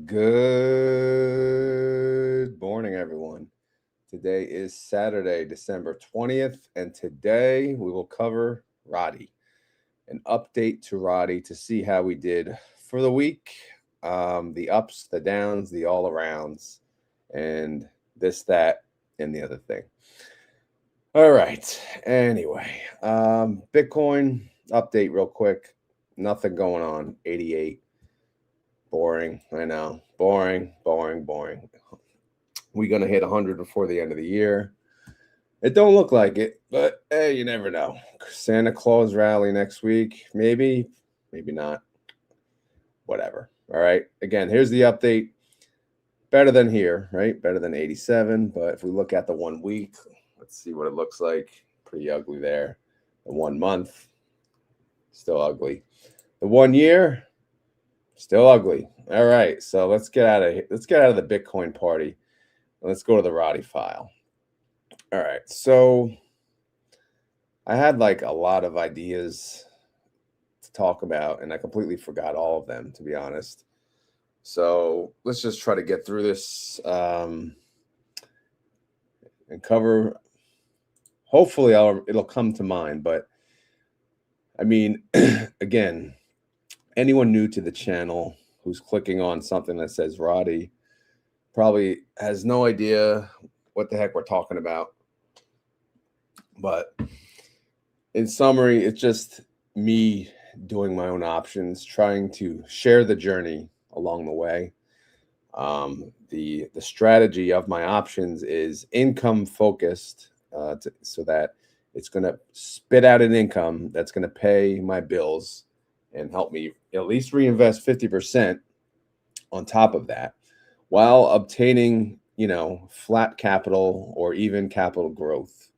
Good morning, everyone. Today is Saturday, December 20th, and today we will cover RODY, an update to RODY to see how we did for the week, the ups, the downs, the all arounds, and this, that, and the other thing. All right. Anyway, Bitcoin update real quick. Nothing going on. 88. Boring. I know. Boring. We're going to hit 100 before the end of the year. It don't look like it, but hey, you never know. Santa Claus rally next week. Maybe not. Whatever. All right. Again, here's the update. Better than here, right? Better than 87. But if we look at the 1 week, let's see what it looks like. Pretty ugly there. The 1 month, still ugly. The 1 year, still ugly. All right, so let's get out of here. Let's get out of the Bitcoin party. Let's go to the RODY file. All right, so I had like a lot of ideas to talk about, and I completely forgot all of them, to be honest. So let's just try to get through this and cover. Hopefully, it'll come to mind. But I mean, again, anyone new to the channel who's clicking on something that says RODY probably has no idea what the heck we're talking about. But in summary, it's just me doing my own options, trying to share the journey along the way. The strategy of my options is income focused, so that it's going to spit out an income that's going to pay my bills and help me at least reinvest 50% on top of that, while obtaining, flat capital or even capital growth.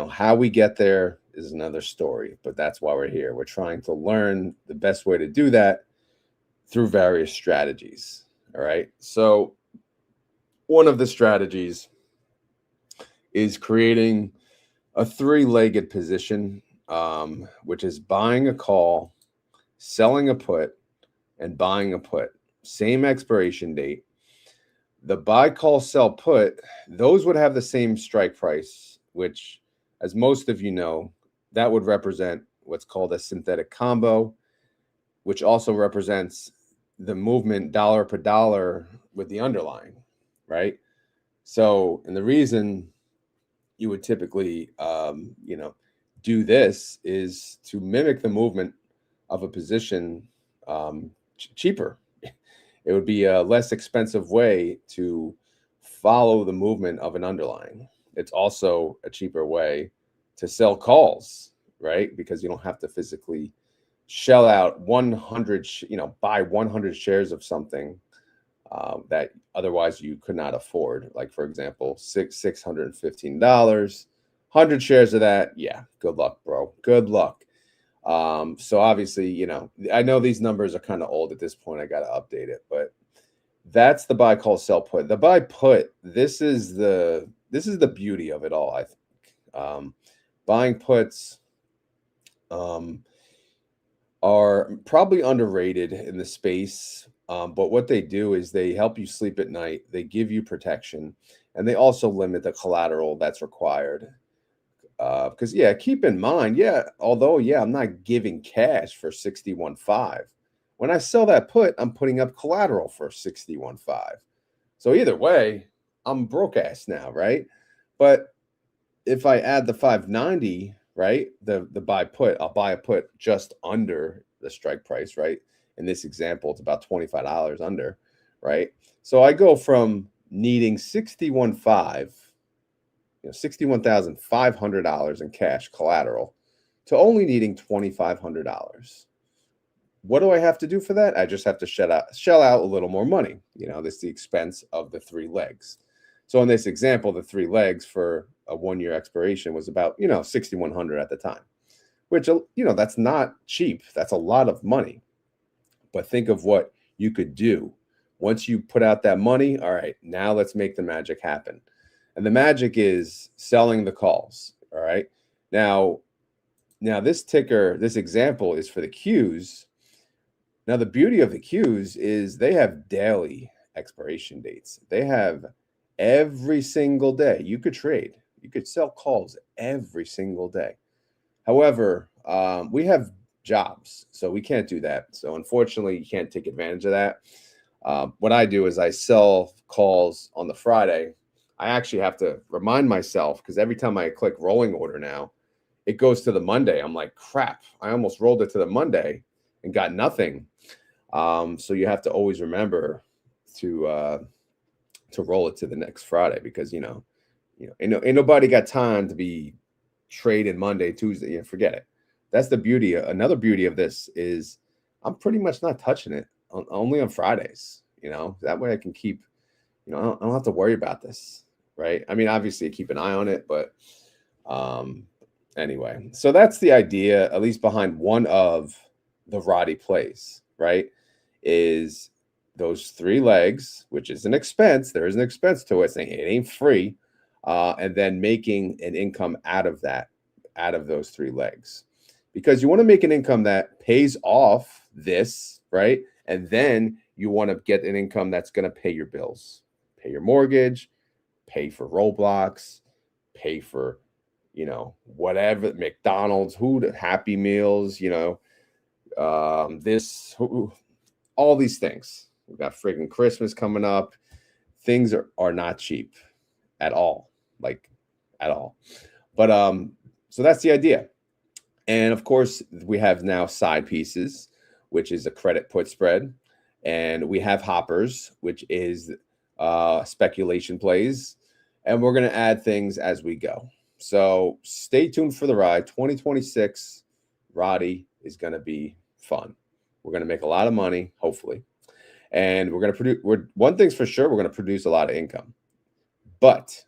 How we get there is another story, but that's why we're here. We're trying to learn the best way to do that through various strategies. All right. So one of the strategies is creating a three-legged position, which is buying a call, selling a put, and buying a put. Same expiration date. The buy, call, sell, put, those would have the same strike price, which, as most of you know, that would represent what's called a synthetic combo, which also represents the movement dollar per dollar with the underlying, right? So, and the reason you would typically, do this is to mimic the movement of a position cheaper. It would be a less expensive way to follow the movement of an underlying. It's also a cheaper way to sell calls, right? Because you don't have to physically shell out 100, buy 100 shares of something that otherwise you could not afford. Like, for example, $615, 100 shares of that. Yeah, good luck, bro. Good luck. So obviously, I know these numbers are kind of old at this point. I got to update it, but that's the buy, call, sell, put. The buy put, this is the beauty of it all, I think. Buying puts are probably underrated in the space, but what they do is they help you sleep at night. They give you protection, and they also limit the collateral that's required. Because keep in mind, although I'm not giving cash for 61.5. When I sell that put, I'm putting up collateral for 61.5. So either way, I'm broke ass now, right? But if I add the 590, right, the buy put, I'll buy a put just under the strike price, right? In this example, it's about $25 under, right? So I go from needing 61.5, $61,500 in cash collateral, to only needing $2,500. What do I have to do for that? I just have to shell out a little more money. This is the expense of the three legs. So in this example, the three legs for a 1 year expiration was about, $6,100 at the time, which, that's not cheap. That's a lot of money. But think of what you could do once you put out that money. All right, now let's make the magic happen. And the magic is selling the calls. All right. Now this example is for the Qs. Now, the beauty of the Qs is they have daily expiration dates. They have every single day. You could trade. You could sell calls every single day. However, we have jobs, so we can't do that. So unfortunately, you can't take advantage of that. What I do is I sell calls on the Friday. I actually have to remind myself because every time I click rolling order now, it goes to the Monday. I'm like, crap, I almost rolled it to the Monday and got nothing. So you have to always remember to roll it to the next Friday because ain't nobody got time to be trading Monday, Tuesday. Yeah, forget it. That's the beauty. Another beauty of this is I'm pretty much not touching it only on Fridays. That way I can keep. I don't have to worry about this, right? I mean, obviously I keep an eye on it, but anyway. So that's the idea, at least behind one of the RODY plays, right? Is those 3 legs, which is an expense. There is an expense to it. Saying it ain't free, and then making an income out of that, out of those 3 legs, because you want to make an income that pays off this, right? And then you want to get an income that's going to pay your bills, pay your mortgage, pay for Roblox, pay for, whatever, McDonald's, Happy Meals, all these things. We got friggin' Christmas coming up. Things are not cheap at all, like at all. But so that's the idea. And of course, we have now side pieces, which is a credit put spread, and we have hoppers, which is speculation plays, and we're going to add things as we go. So stay tuned for the ride. 2026 RODY is going to be fun. We're going to make a lot of money, hopefully. And we're going to produce, one thing's for sure, we're going to produce a lot of income. But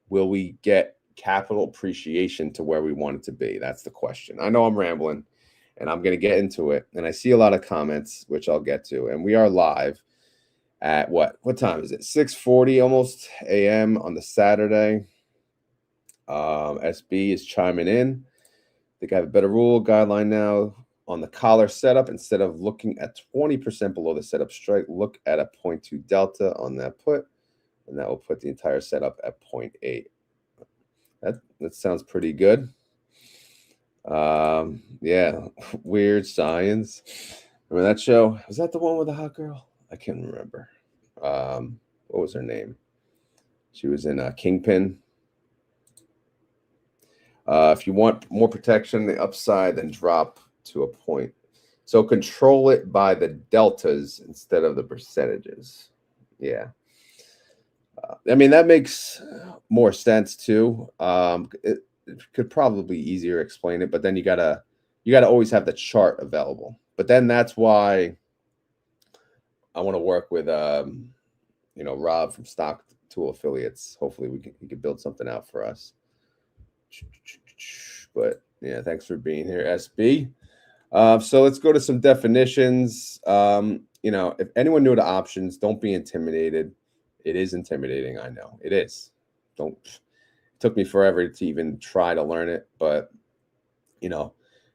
will we get capital appreciation to where we want it to be? That's the question. I know I'm rambling, and I'm going to get into it. And I see a lot of comments, which I'll get to. And we are live at what time is it? 6:40 almost a.m. on the Saturday. SB is chiming in. I think I have a better rule guideline now on the collar setup. Instead of looking at 20% below the setup strike, look at a 0.2 delta on that put, and that will put the entire setup at 0.8. That sounds pretty good. Yeah, Weird Science. Remember that show? Was that the one with the hot girl? I can't remember. What was her name? She was in Kingpin. If you want more protection, the upside, then drop to a point. So control it by the deltas instead of the percentages. Yeah. I mean, that makes more sense too. It could probably easier explain it, but then you gotta always have the chart available. But then that's why I want to work with Rob from Stock Tool Affiliates. Hopefully he can build something out for us. But yeah, thanks for being here, SB. So let's go to some definitions. If anyone new to options, don't be intimidated. It is intimidating. I know it is. It took me forever to even try to learn it, but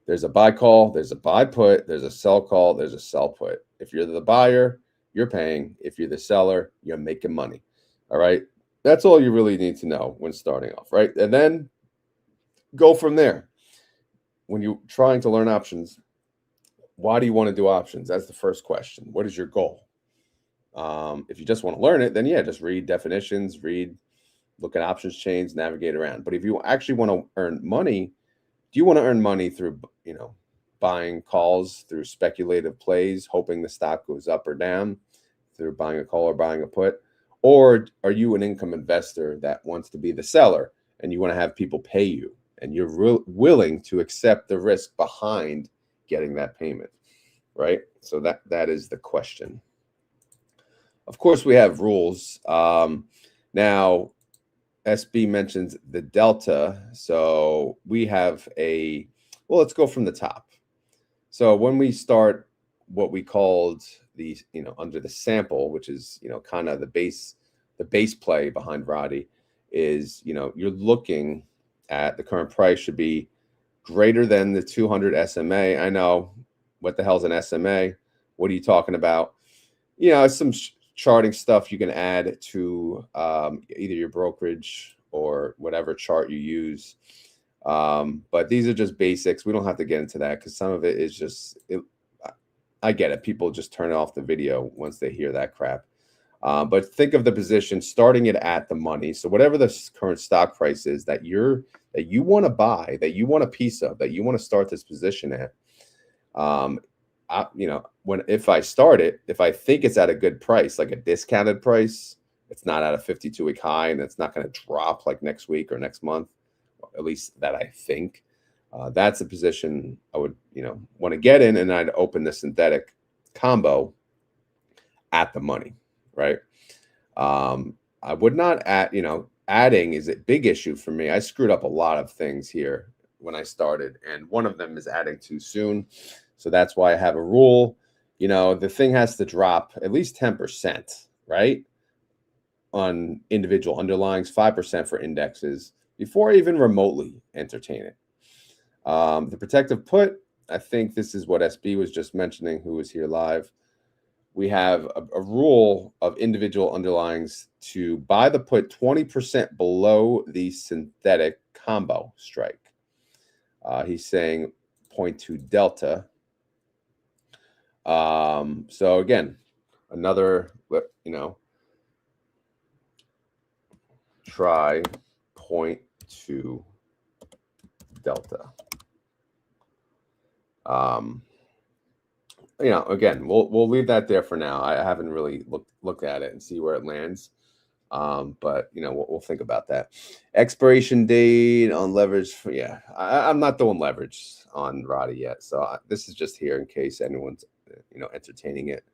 there's a buy call, there's a buy put, there's a sell call, there's a sell put. If you're the buyer, you're paying. If you're the seller, you're making money. All right. That's all you really need to know when starting off, right? And then go from there. When you're trying to learn options, why do you want to do options? That's the first question. What is your goal? If you just want to learn it, then yeah, just read definitions, look at options chains, navigate around. But if you actually want to earn money, do you want to earn money through, buying calls, through speculative plays, hoping the stock goes up or down, through buying a call or buying a put? Or are you an income investor that wants to be the seller and you want to have people pay you and you're willing to accept the risk behind getting that payment, right? So that is the question. Of course, we have rules. Now, SB mentions the delta. So we have let's go from the top. So when we start what we called the, under the sample, which is, kind of the base play behind RODY is, you're looking at the current price should be greater than the 200 SMA. I know what the hell's an SMA. What are you talking about? You know, some charting stuff you can add to either your brokerage or whatever chart you use. But these are just basics. We don't have to get into that because some of it is just, I get it. People just turn off the video once they hear that crap. But think of the position, starting it at the money. So whatever the current stock price is that you want to buy, that you want a piece of, that you want to start this position at, you know, if I start it, if I think it's at a good price, like a discounted price, it's not at a 52-week high, and it's not going to drop like next week or next month, at least that I think. That's a position I would, you know, want to get in, and I'd open the synthetic combo at the money, right? I would not add, you know, adding is a big issue for me. I screwed up a lot of things here when I started, and one of them is adding too soon. So that's why I have a rule. You know, the thing has to drop at least 10%, right? On individual underlyings, 5% for indexes before I even remotely entertain it. The protective put, I think this is what SB was just mentioning, who was here live. We have a rule of individual underlyings to buy the put 20% below the synthetic combo strike. He's saying 0.2 delta. So again, another, you know, try 0.2 delta. You know, again, we'll leave that there for now. I haven't really looked at it and see where it lands. But you know, we'll think about that. Expiration date on leverage. Yeah, I'm not doing leverage on RODY yet, so this is just here in case anyone's, you know, entertaining it.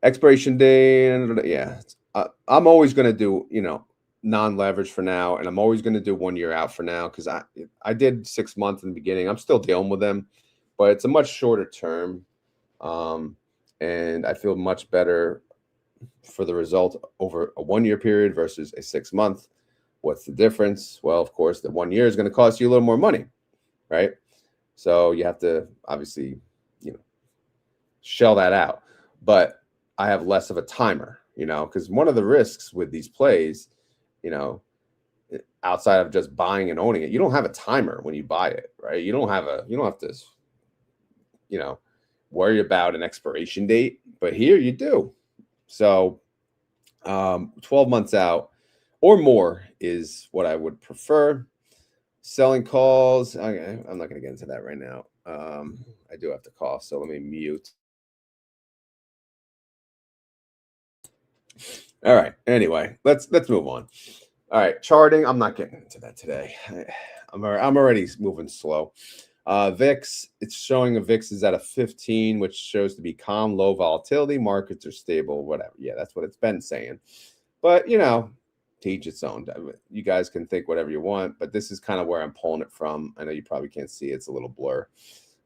Expiration date. Yeah, I'm always going to do, you know, non-leverage for now, and I'm always going to do 1 year out for now because I did 6 months in the beginning. I'm still dealing with them, but it's a much shorter term, and I feel much better for the result over a 1 year period versus a 6 month. What's the difference? Well, of course, the 1 year is going to cost you a little more money, right? So you have to obviously, you know, shell that out. But I have less of a timer, you know, because one of the risks with these plays, you know, outside of just buying and owning it, you don't have a timer when you buy it, right? You don't have to, you know, worry about an expiration date, but here you do. So 12 months out or more is what I would prefer. Selling calls, I'm not going to get into that right now. I do have to cough, so let me mute. All right. Anyway, let's move on. All right, charting. I'm not getting into that today. I'm already moving slow. VIX, it's showing a VIX is at a 15, which shows to be calm, low volatility. Markets are stable, whatever. Yeah, that's what it's been saying. But, you know, to each its own. You guys can think whatever you want, but this is kind of where I'm pulling it from. I know you probably can't see it. It's a little blur.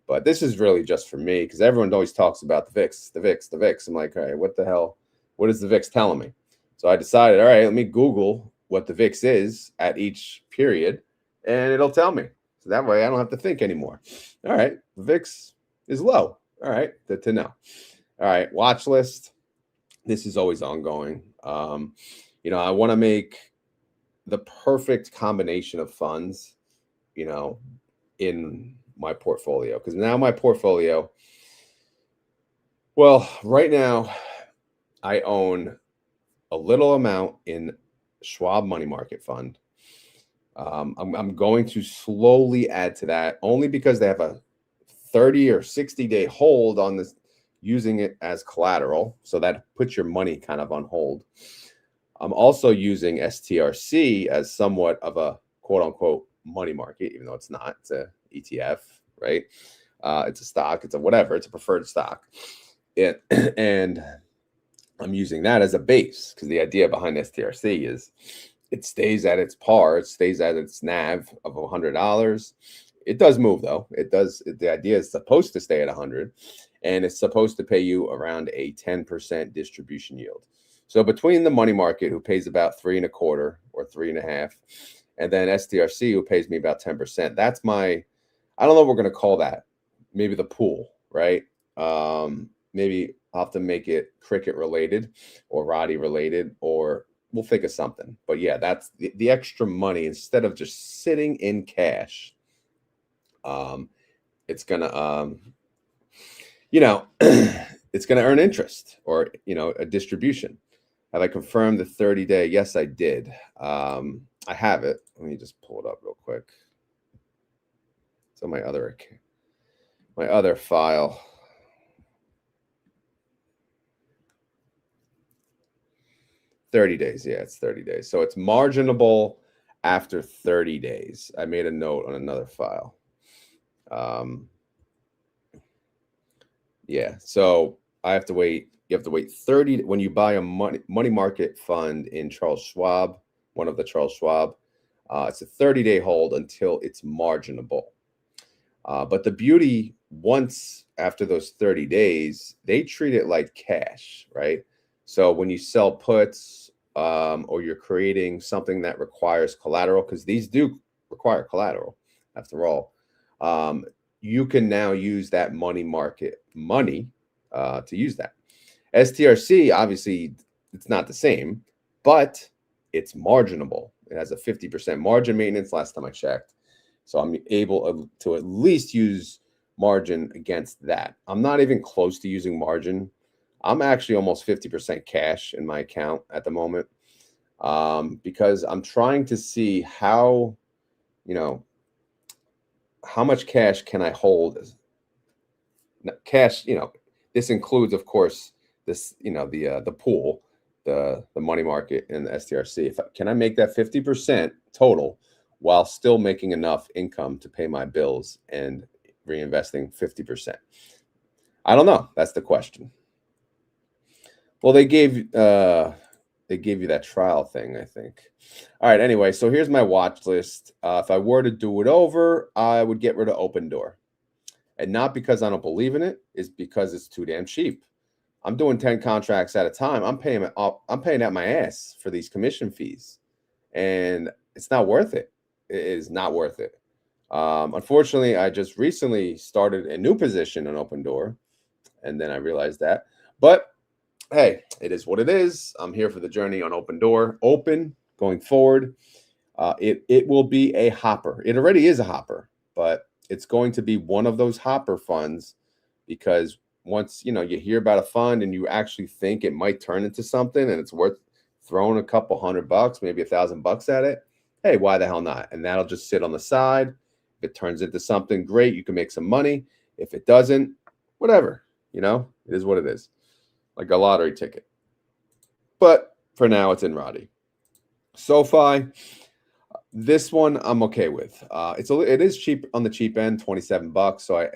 But this is really just for me because everyone always talks about the VIX, the VIX, the VIX. I'm like, all right, what the hell? What is the VIX telling me? So I decided, all right, let me Google what the VIX is at each period, and it'll tell me. So that way I don't have to think anymore. All right, the VIX is low. All right, good to know. All right, watch list. This is always ongoing. You know, I want to make the perfect combination of funds, you know, in my portfolio. Because now my portfolio, well, right now I own a little amount in Schwab Money Market Fund. I'm going to slowly add to that only because they have a 30 or 60-day hold on this, using it as collateral. So that puts your money kind of on hold. I'm also using STRC as somewhat of a quote unquote money market, even though it's not. It's a ETF, right? It's a stock. It's a whatever. It's a preferred stock. And I'm using that as a base because the idea behind STRC is it stays at its par. It stays at its NAV of $100. It does move though. It does. The idea is supposed to stay at 100, and it's supposed to pay you around a 10% distribution yield. So between the money market, who pays about 3.25 or 3.5, and then STRC, who pays me about 10%, that's my, I don't know what we're going to call that. Maybe the pool, right? Maybe I'll have to make it cricket related or RODY related, or we'll think of something. But yeah, that's the extra money. Instead of just sitting in cash, it's gonna it's gonna earn interest, or a distribution. Have I confirmed the 30-day? Yes, I did. I have it. Let me just pull it up real quick. So my other file. $30. Yeah, it's 30 days. So it's marginable after 30 days. I made a note on another file. Yeah, so I have to wait. You have to wait 30 when you buy a money market fund in Charles Schwab, one of the Charles Schwab. It's a 30-day hold until it's marginable. But the beauty, once after those 30 days, they treat it like cash, right? So when you sell puts, or you're creating something that requires collateral, because these do require collateral after all, you can now use that money market money to use that. STRC, obviously, it's not the same, but it's marginable. It has a 50% margin maintenance last time I checked. So I'm able to at least use margin against that. I'm not even close to using margin. I'm actually almost 50% cash in my account at the moment, because I'm trying to see how much cash can I hold. Cash, this includes, of course, this, the pool, the money market, and the STRC. Can I make that 50% total while still making enough income to pay my bills and reinvesting 50%? I don't know. That's the question. Well, they gave you that trial thing, I think. All right. Anyway, so here's my watch list. If I were to do it over, I would get rid of Open Door. And not because I don't believe in it, it's because it's too damn cheap. I'm doing 10 contracts at a time. I'm paying out my ass for these commission fees, and it's not worth it. It is not worth it. Unfortunately, I just recently started a new position on Open Door, and then I realized that. But hey, it is what it is. I'm here for the journey on Open Door. Open going forward. It will be a hopper. It already is a hopper, but it's going to be one of those hopper funds, because once you hear about a fund and you actually think it might turn into something and it's worth throwing a couple $100, maybe $1,000 at it, hey, why the hell not? And that'll just sit on the side. If it turns into something great, you can make some money. If it doesn't, whatever. It is what it is, like a lottery ticket. But for now, it's in RODY. SOFI. This one I'm okay with. It is cheap, on the cheap end, $27. So I,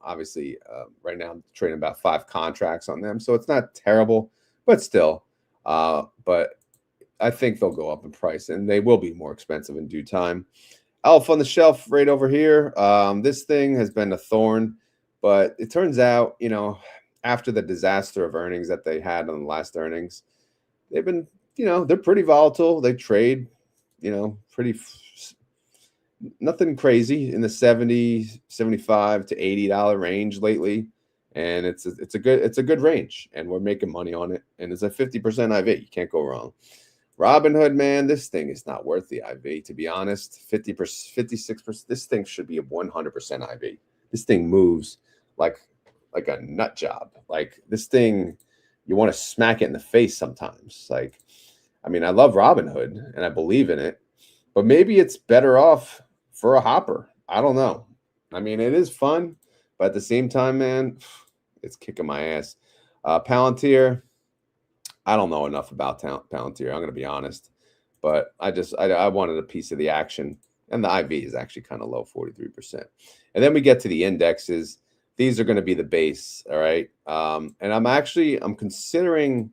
obviously right now I'm trading about 5 contracts on them, so it's not terrible, but still. But I think they'll go up in price, and they will be more expensive in due time. Elf on the shelf right over here. This thing has been a thorn, but it turns out, after the disaster of earnings that they had on the last earnings, they've been, they're pretty volatile. They trade, pretty, nothing crazy in the $70, $75 to $80 range lately. And it's a good range, and we're making money on it. And it's a 50% IV. You can't go wrong. Robinhood, man, this thing is not worth the IV, to be honest. 50%, 56%. This thing should be a 100% IV. This thing moves like a nut job. Like, this thing, you want to smack it in the face sometimes. Like, I mean, I love Robinhood and I believe in it, but maybe it's better off for a hopper. I don't know. I mean, it is fun, but at the same time, man, it's kicking my ass. Palantir, I don't know enough about Palantir. I'm going to be honest, but I wanted a piece of the action, and the IV is actually kind of low, 43%. And then we get to the indexes. These are going to be the base. All right. And I'm considering,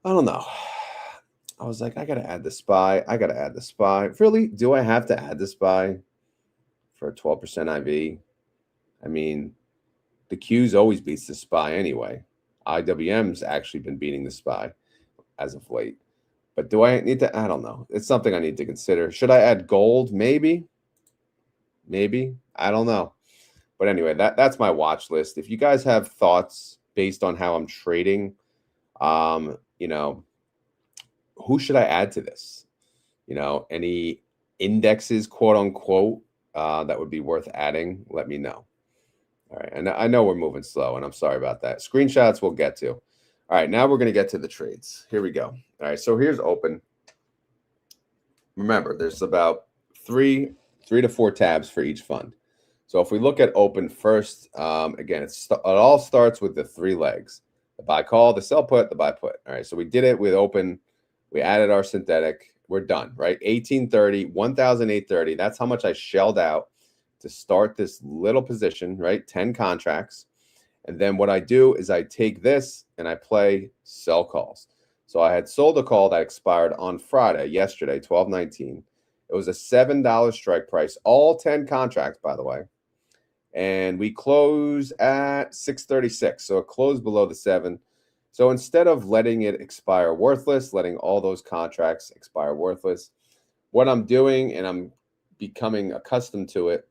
I don't know. I was like, I got to add the SPY. I got to add the SPY. Really? Do I have to add the SPY for a 12% IV? I mean, the Q's always beats the SPY anyway. IWM's actually been beating the SPY as of late. But do I need to? I don't know. It's something I need to consider. Should I add gold? Maybe. I don't know. But anyway, that's my watch list. If you guys have thoughts based on how I'm trading, you know, who should I add to this? You know, any indexes, quote unquote, that would be worth adding, let me know. All right, and I know we're moving slow, and I'm sorry about that. Screenshots we'll get to. All right, now we're going to get to the trades. Here we go. All right, so here's open. Remember, there's about three to four tabs for each fund. So if we look at open first, again, it all starts with the three legs: the buy call, the sell put, the buy put. All right, so we did it with open. We added our synthetic. We're done, right? 1830, 1,830. That's how much I shelled out to start this little position, right? 10 contracts. And then what I do is I take this and I play sell calls. So I had sold a call that expired on Friday, yesterday, 12/19. It was a $7 strike price, all 10 contracts, by the way. And we close at 636. So it closed below the 7. So instead of letting it expire worthless, letting all those contracts expire worthless, what I'm doing, and I'm becoming accustomed to it,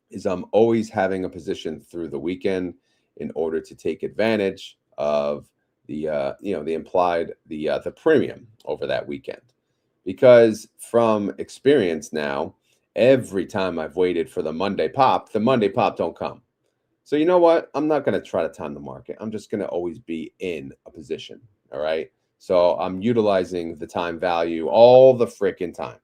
is I'm always having a position through the weekend in order to take advantage of the the premium over that weekend. Because from experience now, every time I've waited for the Monday pop don't come. So you know what? I'm not going to try to time the market. I'm just going to always be in a position. All right. So I'm utilizing the time value all the freaking time.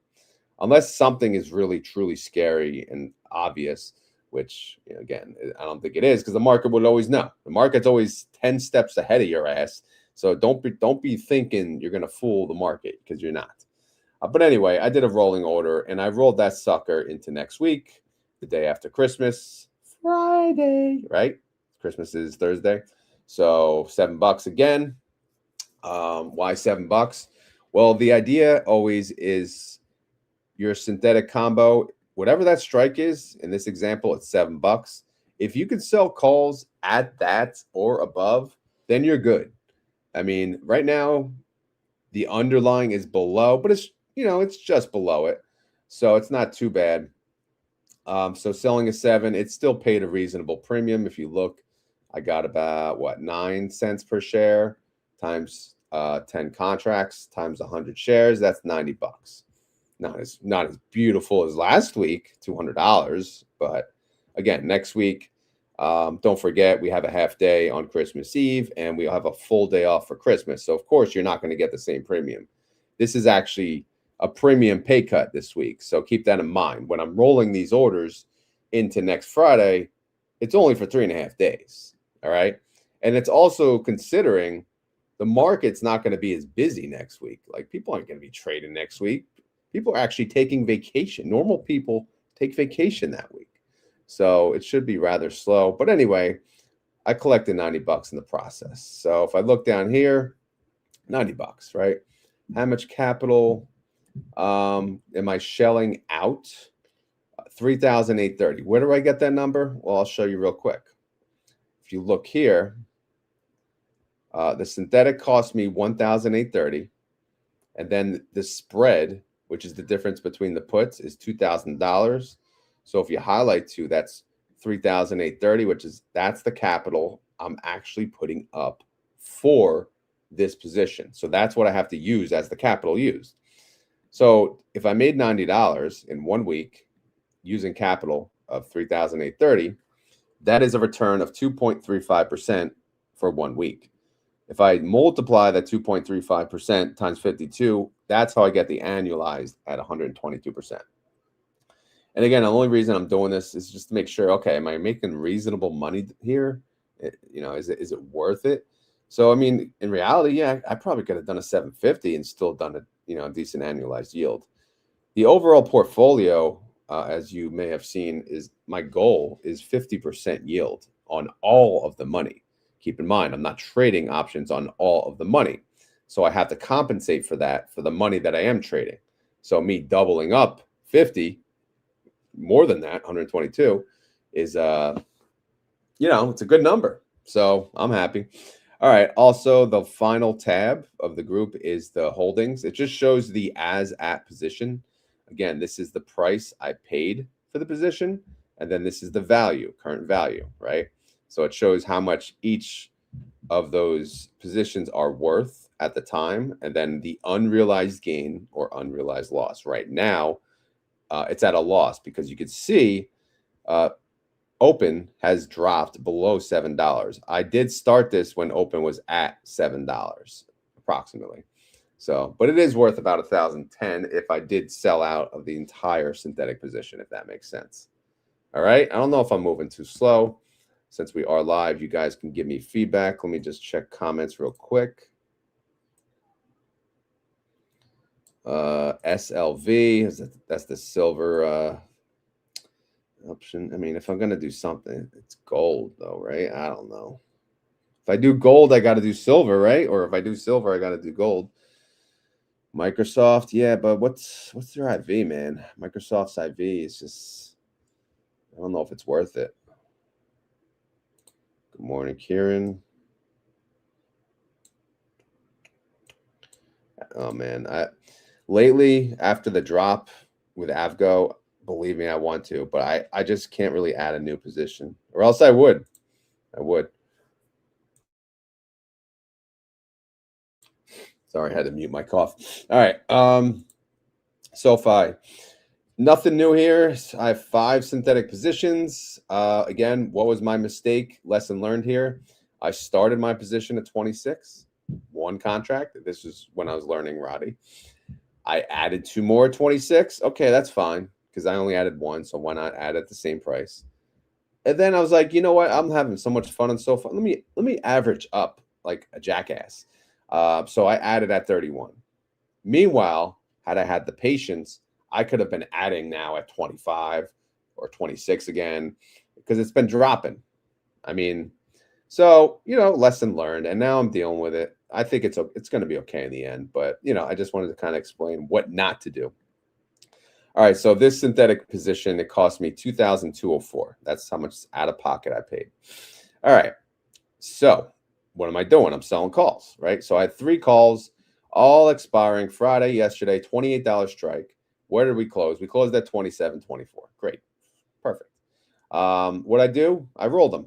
Unless something is really, truly scary and obvious, which, you know, again, I don't think it is, because the market would always know. The market's always 10 steps ahead of your ass. So don't be thinking you're going to fool the market, because you're not. But anyway, I did a rolling order, and I rolled that sucker into next week, the day after Christmas. Friday, right? Christmas is Thursday. So $7 again. Why $7? Well, the idea always is your synthetic combo, whatever that strike is. In this example, it's $7. If you can sell calls at that or above, then you're good. I mean, right now, the underlying is below, but it's, you know, it's just below it. So it's not too bad. So selling a 7, it still paid a reasonable premium. If you look, I got about, what, 9 cents per share times 10 contracts times 100 shares. That's $90. Not as beautiful as last week, $200. But again, next week, don't forget, we have a half day on Christmas Eve, and we'll have a full day off for Christmas. So of course, you're not going to get the same premium. This is actually a premium pay cut this week. So keep that in mind. When I'm rolling these orders into next Friday, it's only for 3.5 days. All right. And it's also considering the market's not going to be as busy next week. Like, people aren't going to be trading next week. People are actually taking vacation. Normal people take vacation that week. So it should be rather slow. But anyway, I collected $90 in the process. So if I look down here, $90, right? How much capital am I shelling out? 3,830. Where do I get that number? Well, I'll show you real quick. If you look here, the synthetic cost me 1,830, and then the spread, which is the difference between the puts, is $2,000. So if you highlight 2, that's 3,830, that's the capital I'm actually putting up for this position. So that's what I have to use as the capital used. So if I made $90 in 1 week using capital of 3,830, that is a return of 2.35% for 1 week. If I multiply that 2.35% times 52, that's how I get the annualized at 122%. And again, the only reason I'm doing this is just to make sure, okay, am I making reasonable money here? Is it worth it? So, I mean, in reality, yeah, I probably could have done a 750 and still done a decent annualized yield. The overall portfolio, as you may have seen, is my goal is 50% yield on all of the money. Keep in mind, I'm not trading options on all of the money. So I have to compensate for that, for the money that I am trading. So me doubling up 50, more than that, 122, is, it's a good number. So I'm happy. All right. Also, the final tab of the group is the holdings. It just shows the as at position. Again, this is the price I paid for the position. And then this is the value, current value, right? So it shows how much each of those positions are worth at the time, and then the unrealized gain or unrealized loss. Right now, it's at a loss because you could see open has dropped below $7. I did start this when open was at $7 approximately. So, but it is worth about 1,010 if I did sell out of the entire synthetic position, if that makes sense. All right. I don't know if I'm moving too slow. Since we are live, you guys can give me feedback. Let me just check comments real quick. SLV, that's the silver option. I mean, if I'm going to do something, it's gold though, right? I don't know. If I do gold, I got to do silver, right? Or if I do silver, I got to do gold. Microsoft, yeah, but what's their IV, man? Microsoft's IV is just, I don't know if it's worth it. Good morning, Kieran. Oh man, lately after the drop with Avgo, believe me, I want to, but I just can't really add a new position, or else I would. Sorry, I had to mute my cough. All right, SoFi. Nothing new here. I have 5 synthetic positions. Again, what was my mistake? Lesson learned here. I started my position at 26, 1 contract. This is when I was learning RODY. I added 2 more at 26. Okay, that's fine because I only added 1, so why not add at the same price? And then I was like, you know what? I'm having so much fun on SoFi. Let me average up like a jackass. So I added at 31. Meanwhile, had I had the patience, I could have been adding now at 25 or 26 again because it's been dropping. I mean, so, you know, lesson learned, and now I'm dealing with it. I think it's going to be okay in the end, but, you know, I just wanted to kind of explain what not to do. All right, so this synthetic position, it cost me $2,204. That's how much out of pocket I paid. All right, so what am I doing? I'm selling calls, right? So I had 3 calls, all expiring Friday, yesterday, $28 strike. Where did we close? We closed at 27.24. Great. Perfect. What I do? I rolled them.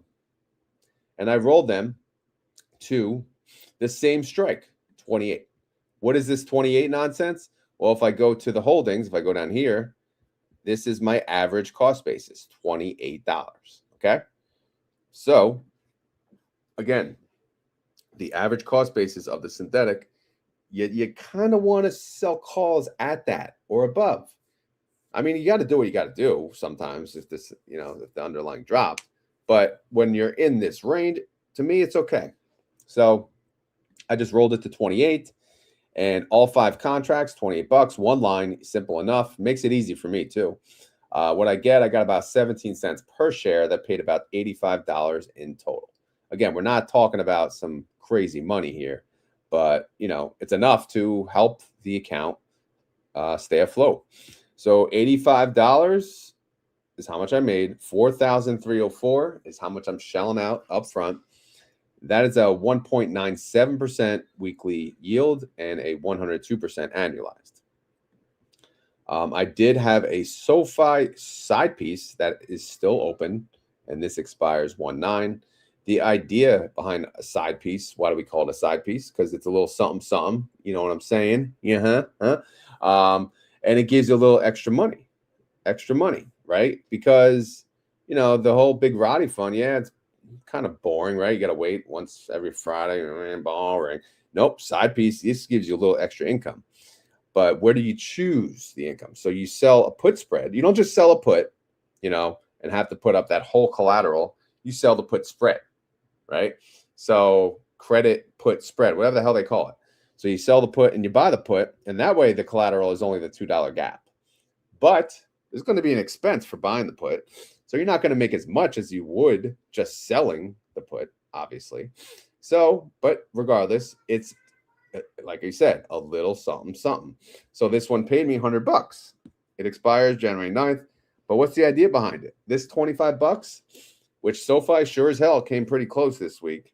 And I rolled them to the same strike, 28. What is this 28 nonsense? Well, if I go to the holdings, if I go down here, this is my average cost basis, $28. Okay. So again, the average cost basis of the synthetic, you kind of want to sell calls at that or above. I mean, you got to do what you got to do sometimes if this, you know, if the underlying dropped. But when you're in this range, to me, it's okay. So I just rolled it to 28 and all 5 contracts, $28, 1 line, simple enough. Makes it easy for me too. What I got about 17 cents per share that paid about $85 in total. Again, we're not talking about some crazy money here, but, you know, it's enough to help the account stay afloat. So $85 is how much I made. $4,304 is how much I'm shelling out up front. That is a 1.97% weekly yield and a 102% annualized. I did have a SoFi side piece that is still open, and this expires 1/9. The idea behind a side piece, why do we call it a side piece? Because it's a little something, something. You know what I'm saying? Yeah. And it gives you a little extra money, right? Because, you know, the whole big RODY fund, yeah, it's kind of boring, right? You got to wait once every Friday, boring. Nope, side piece. This gives you a little extra income. But where do you choose the income? So you sell a put spread. You don't just sell a put, you know, and have to put up that whole collateral. You sell the put spread, right? So credit put spread, whatever the hell they call it. So you sell the put and you buy the put, and that way the collateral is only the $2 gap. But there's going to be an expense for buying the put. So you're not going to make as much as you would just selling the put, obviously. So, but regardless, it's, like I said, a little something, something. So this one paid me $100. It expires January 9th. But what's the idea behind it? This $25, which SoFi sure as hell came pretty close this week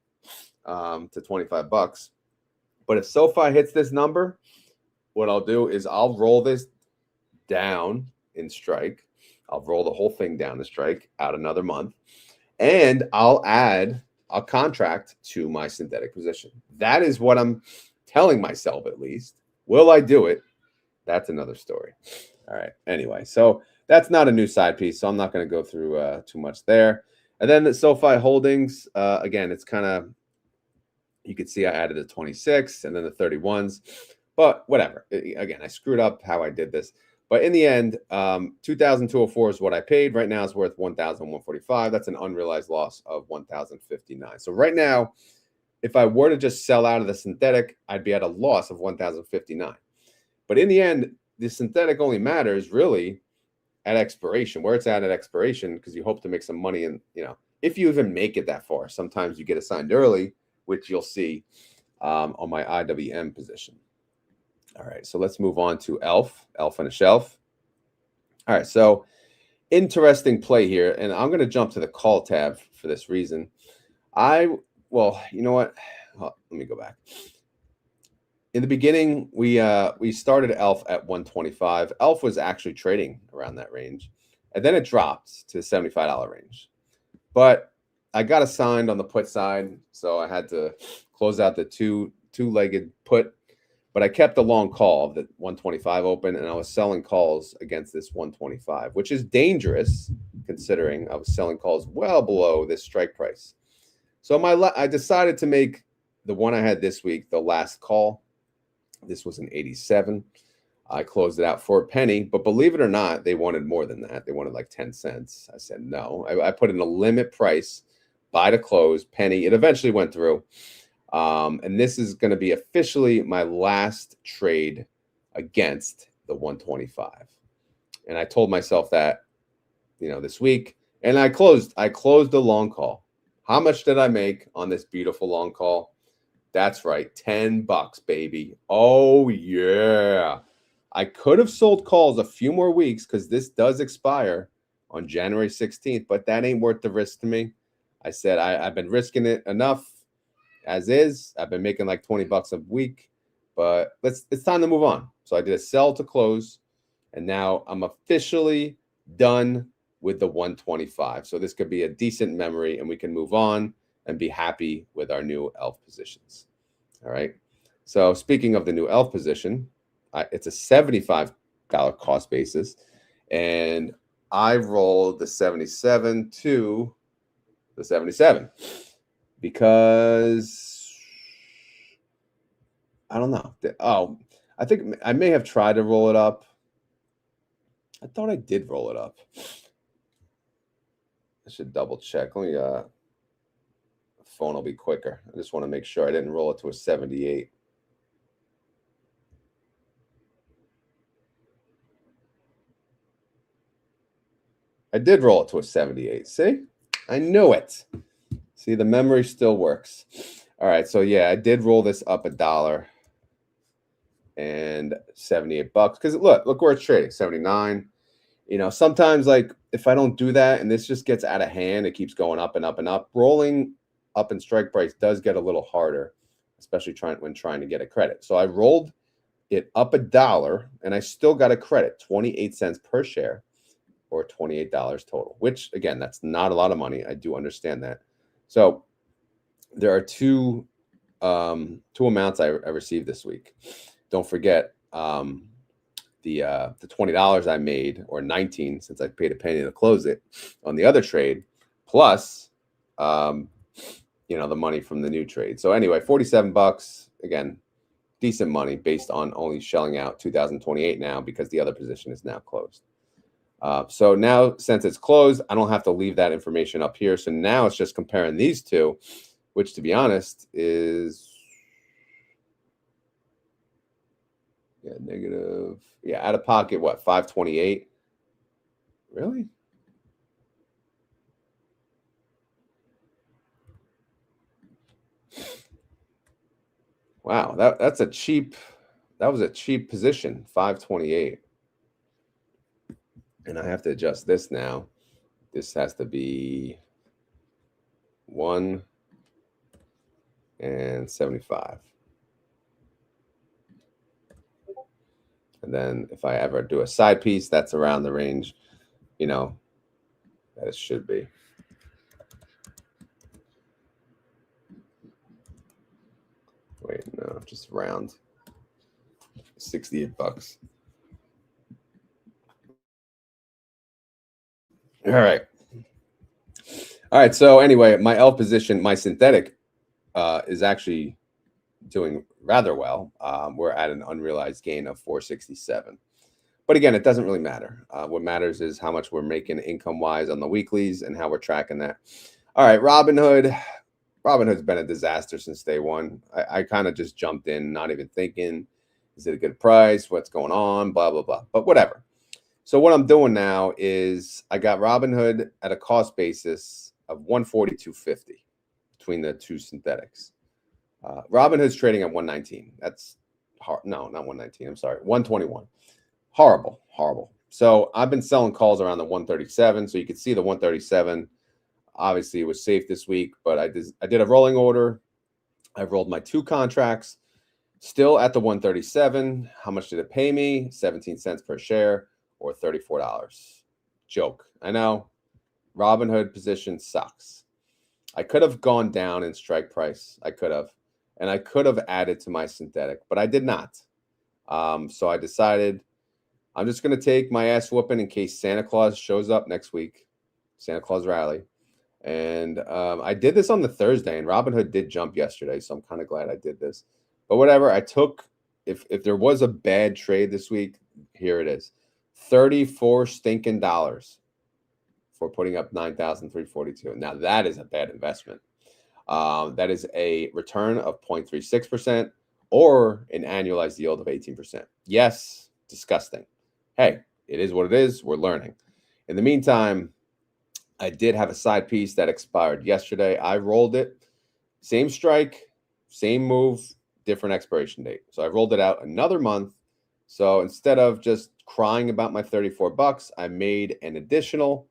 to $25. But if SoFi hits this number, what I'll do is I'll roll this down in strike. I'll roll the whole thing down the strike out another month, and I'll add a contract to my synthetic position. That is what I'm telling myself, at least. Will I do it? That's another story. All right. Anyway, so that's not a new side piece, so I'm not going to go through too much there. And then the SoFi Holdings, again, it's kind of, you could see I added the 26 and then the 31s, but whatever. Again, I screwed up how I did this. But in the end, 2,204 is what I paid. Right now it's worth 1,145. That's an unrealized loss of 1,059. So right now, if I were to just sell out of the synthetic, I'd be at a loss of 1,059. But in the end, the synthetic only matters really at expiration, where it's at expiration, because you hope to make some money. And, if you even make it that far, sometimes you get assigned early, which you'll see on my IWM position. All right, so let's move on to ELF on a shelf. All right, so interesting play here, and I'm going to jump to the call tab for this reason. Well, you know what? Let me go back. In the beginning, we started ELF at 125. ELF was actually trading around that range, and then it dropped to the $75 range. But I got assigned on the put side, so I had to close out the two-legged put. But I kept the long call of the 125 open, and I was selling calls against this 125, which is dangerous considering I was selling calls well below this strike price. So I decided to make the one I had this week the last call. This was an 87. I closed it out for a penny, but believe it or not, they wanted more than that. They wanted like 10 cents. I said no. I put in a limit price, buy to close, penny. It eventually went through. And this is going to be officially my last trade against the 125. And I told myself that, this week, and I closed the long call. How much did I make on this beautiful long call? That's right, $10, baby. Oh yeah. I could have sold calls a few more weeks because this does expire on January 16th, but that ain't worth the risk to me. I said I've been risking it enough as is. I've been making like $20 a week, but it's time to move on. So I did a sell to close, and now I'm officially done with the 125. So this could be a decent memory, and we can move on and be happy with our new ELF positions. All right. So speaking of the new ELF position, it's a $75 cost basis, and I rolled the 77 to the 77 because I don't know. Oh, I think I may have tried to roll it up. I thought I did roll it up. I should double check. Let me phone will be quicker. I just want to make sure I didn't roll it to a 78. I did roll it to a 78. See? I knew it. See, the memory still works. All right, so yeah, I did roll this up $1 and $78 because look where it's trading, 79. Sometimes like if I don't do that and this just gets out of hand, it keeps going up and up and up. Rolling up in strike price does get a little harder, especially when trying to get a credit. So I rolled it up $1 and I still got a credit, 28 cents per share, or $28 total, which again, that's not a lot of money. I do understand that. So there are two amounts I received this week. Don't forget the $20 I made, or 19 since I paid a penny to close it on the other trade, plus the money from the new trade. So anyway, $47, again, decent money based on only shelling out 2028 now because the other position is now closed. So now, since it's closed, I don't have to leave that information up here. So now it's just comparing these two, which, to be honest, is negative. Yeah, out of pocket, what, 528? Really? Wow, that was a cheap position, 528. And I have to adjust this now. This has to be 1 and 75. And then if I ever do a side piece, that's around the range you know, that it should be. Wait, no, just round. 68 bucks. All right. All right. So anyway, my L position, my synthetic is actually doing rather well. We're at an unrealized gain of 467. But again, it doesn't really matter. What matters is how much we're making income-wise on the weeklies and how we're tracking that. All right, Robinhood. Robinhood's been a disaster since day one. I kind of just jumped in, not even thinking, is it a good price? What's going on? Blah, blah, blah. But whatever. So what I'm doing now is I got Robinhood at a cost basis of 142.50 between the two synthetics. Robinhood's trading at 119. That's hard. No, not 119. I'm sorry, 121. Horrible, horrible. So I've been selling calls around the 137. So you can see the 137. Obviously, it was safe this week, but I did a rolling order. I rolled my 2 contracts, still at the 137. How much did it pay me? 17 cents per share, or $34. Joke. I know. Robinhood position sucks. I could have gone down in strike price. I could have. And I could have added to my synthetic, but I did not. So I decided I'm just going to take my ass whooping in case Santa Claus shows up next week. Santa Claus rally. And I did this on the Thursday, and Robinhood did jump yesterday, so I'm kind of glad I did this. But whatever, I took, if there was a bad trade this week, here it is. 34 stinking dollars for putting up 9,342. Now, that is a bad investment. That is a return of 0.36% or an annualized yield of 18%. Yes, disgusting. Hey, it is what it is. We're learning. In the meantime, I did have a side piece that expired yesterday. I rolled it. Same strike, same move, different expiration date. So I rolled it out another month. So instead of just crying about my 34 bucks, I made an additional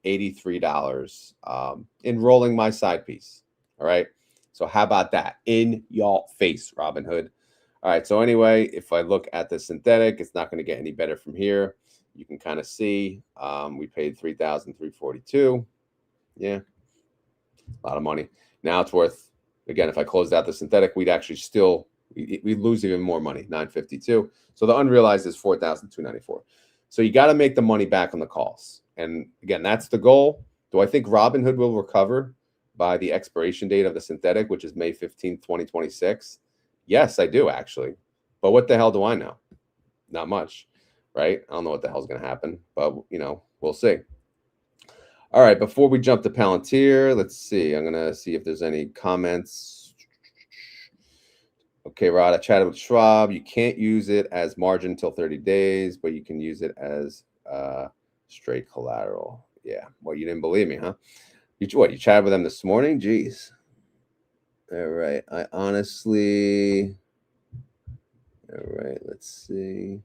$83 in rolling my side piece. All right. So how about that? In your face, Robinhood. All right. So anyway, if I look at the synthetic, it's not going to get any better from here. You can kind of see we paid $3,342. Yeah, a lot of money. Now it's worth, again, if I closed out the synthetic, we'd actually still, we'd lose even more money, $952. So the unrealized is $4,294. So you got to make the money back on the calls. And again, that's the goal. Do I think Robinhood will recover by the expiration date of the synthetic, which is May 15th, 2026? Yes, I do actually. But what the hell do I know? Not much, right? I don't know what the hell's going to happen, but we'll see. All right, before we jump to Palantir, let's see. I'm going to see if there's any comments. Okay, Rod, I chatted with Schwab. You can't use it as margin until 30 days, but you can use it as straight collateral. Yeah, well, you didn't believe me, huh? You chatted with them this morning? Jeez. All right, I honestly... All right, let's see.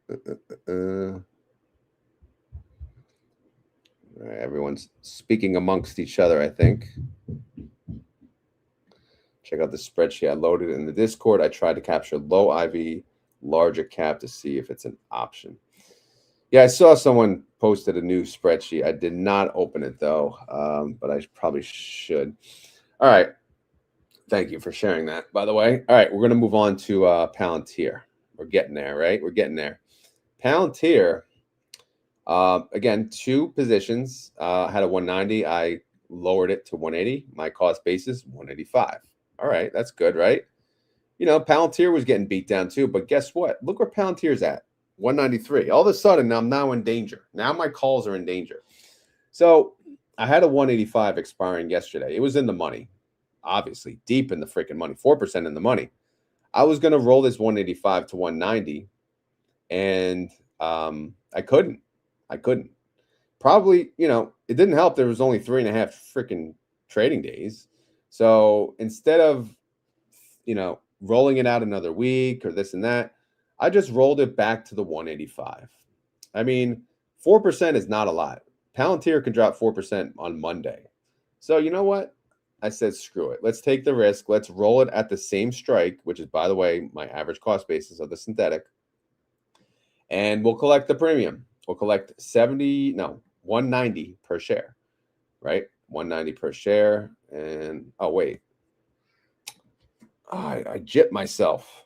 All right, everyone's speaking amongst each other, I think. Check out the spreadsheet I loaded in the Discord. I tried to capture low IV, larger cap to see if it's an option. Yeah, I saw someone posted a new spreadsheet. I did not open it, though, but I probably should. All right. Thank you for sharing that, by the way. All right, we're going to move on to Palantir. We're getting there, right? We're getting there. Palantir, again, 2 positions. Had a 190. I lowered it to 180. My cost basis, 185. All right, that's good, right? Palantir was getting beat down too, but guess what? Look where Palantir's at, 193. All of a sudden, I'm now in danger. Now my calls are in danger. So I had a 185 expiring yesterday. It was in the money, obviously, deep in the freaking money, 4% in the money. I was going to roll this 185 to 190, and I couldn't. Probably, it didn't help. There was only 3.5 freaking trading days. So instead of, rolling it out another week or this and that, I just rolled it back to the 185. I mean, 4% is not a lot. Palantir can drop 4% on Monday. So you know what? I said, screw it. Let's take the risk. Let's roll it at the same strike, which is, by the way, my average cost basis of the synthetic. And we'll collect the premium. we'll collect 190 per share, right? 190 per share. And oh, wait. Oh, I gypped myself.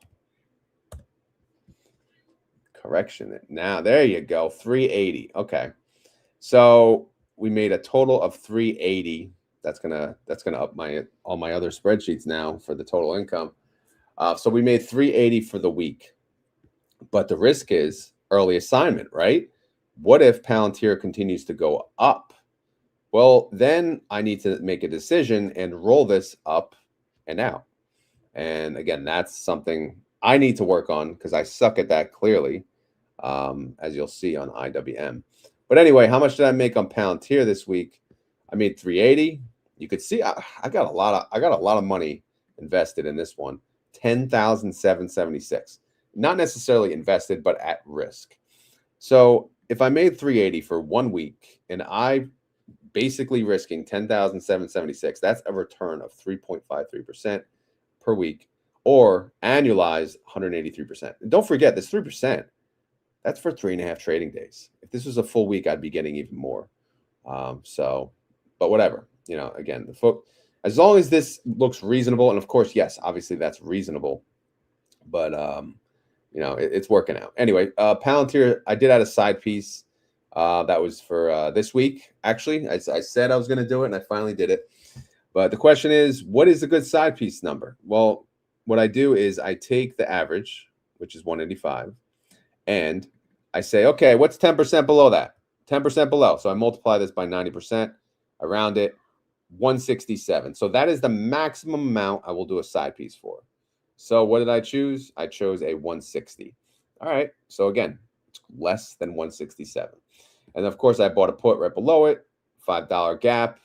Correction. Now, there you go. 380. Okay. So we made a total of 380. That's gonna up all my other spreadsheets now for the total income. So we made 380 for the week. But the risk is early assignment, right? What if Palantir continues to go up? Well, then I need to make a decision and roll this up and out. And again, that's something I need to work on because I suck at that clearly, as you'll see on IWM. But anyway, how much did I make on Palantir this week? I made 380. You could see I got a lot of money invested in this one. 10,776. Not necessarily invested, but at risk. So if I made 380 for 1 week and I basically risking 10,776, that's a return of 3.53% per week, or annualized 183%. And don't forget, this 3%, that's for 3.5 trading days. If this was a full week, I'd be getting even more. But whatever, again, as long as this looks reasonable, and of course, yes, obviously that's reasonable, but it's working out. Anyway, Palantir, I did add a side piece that was for this week. Actually, I said I was going to do it, and I finally did it. But the question is, what is a good side piece number? Well, what I do is I take the average, which is 185, and I say, okay, what's 10% below that? 10% below. So I multiply this by 90%, I round it, 167. So that is the maximum amount I will do a side piece for. So what did I choose? I chose a 160. All right. So again, it's less than 167. And of course, I bought a put right below it, $5 gap.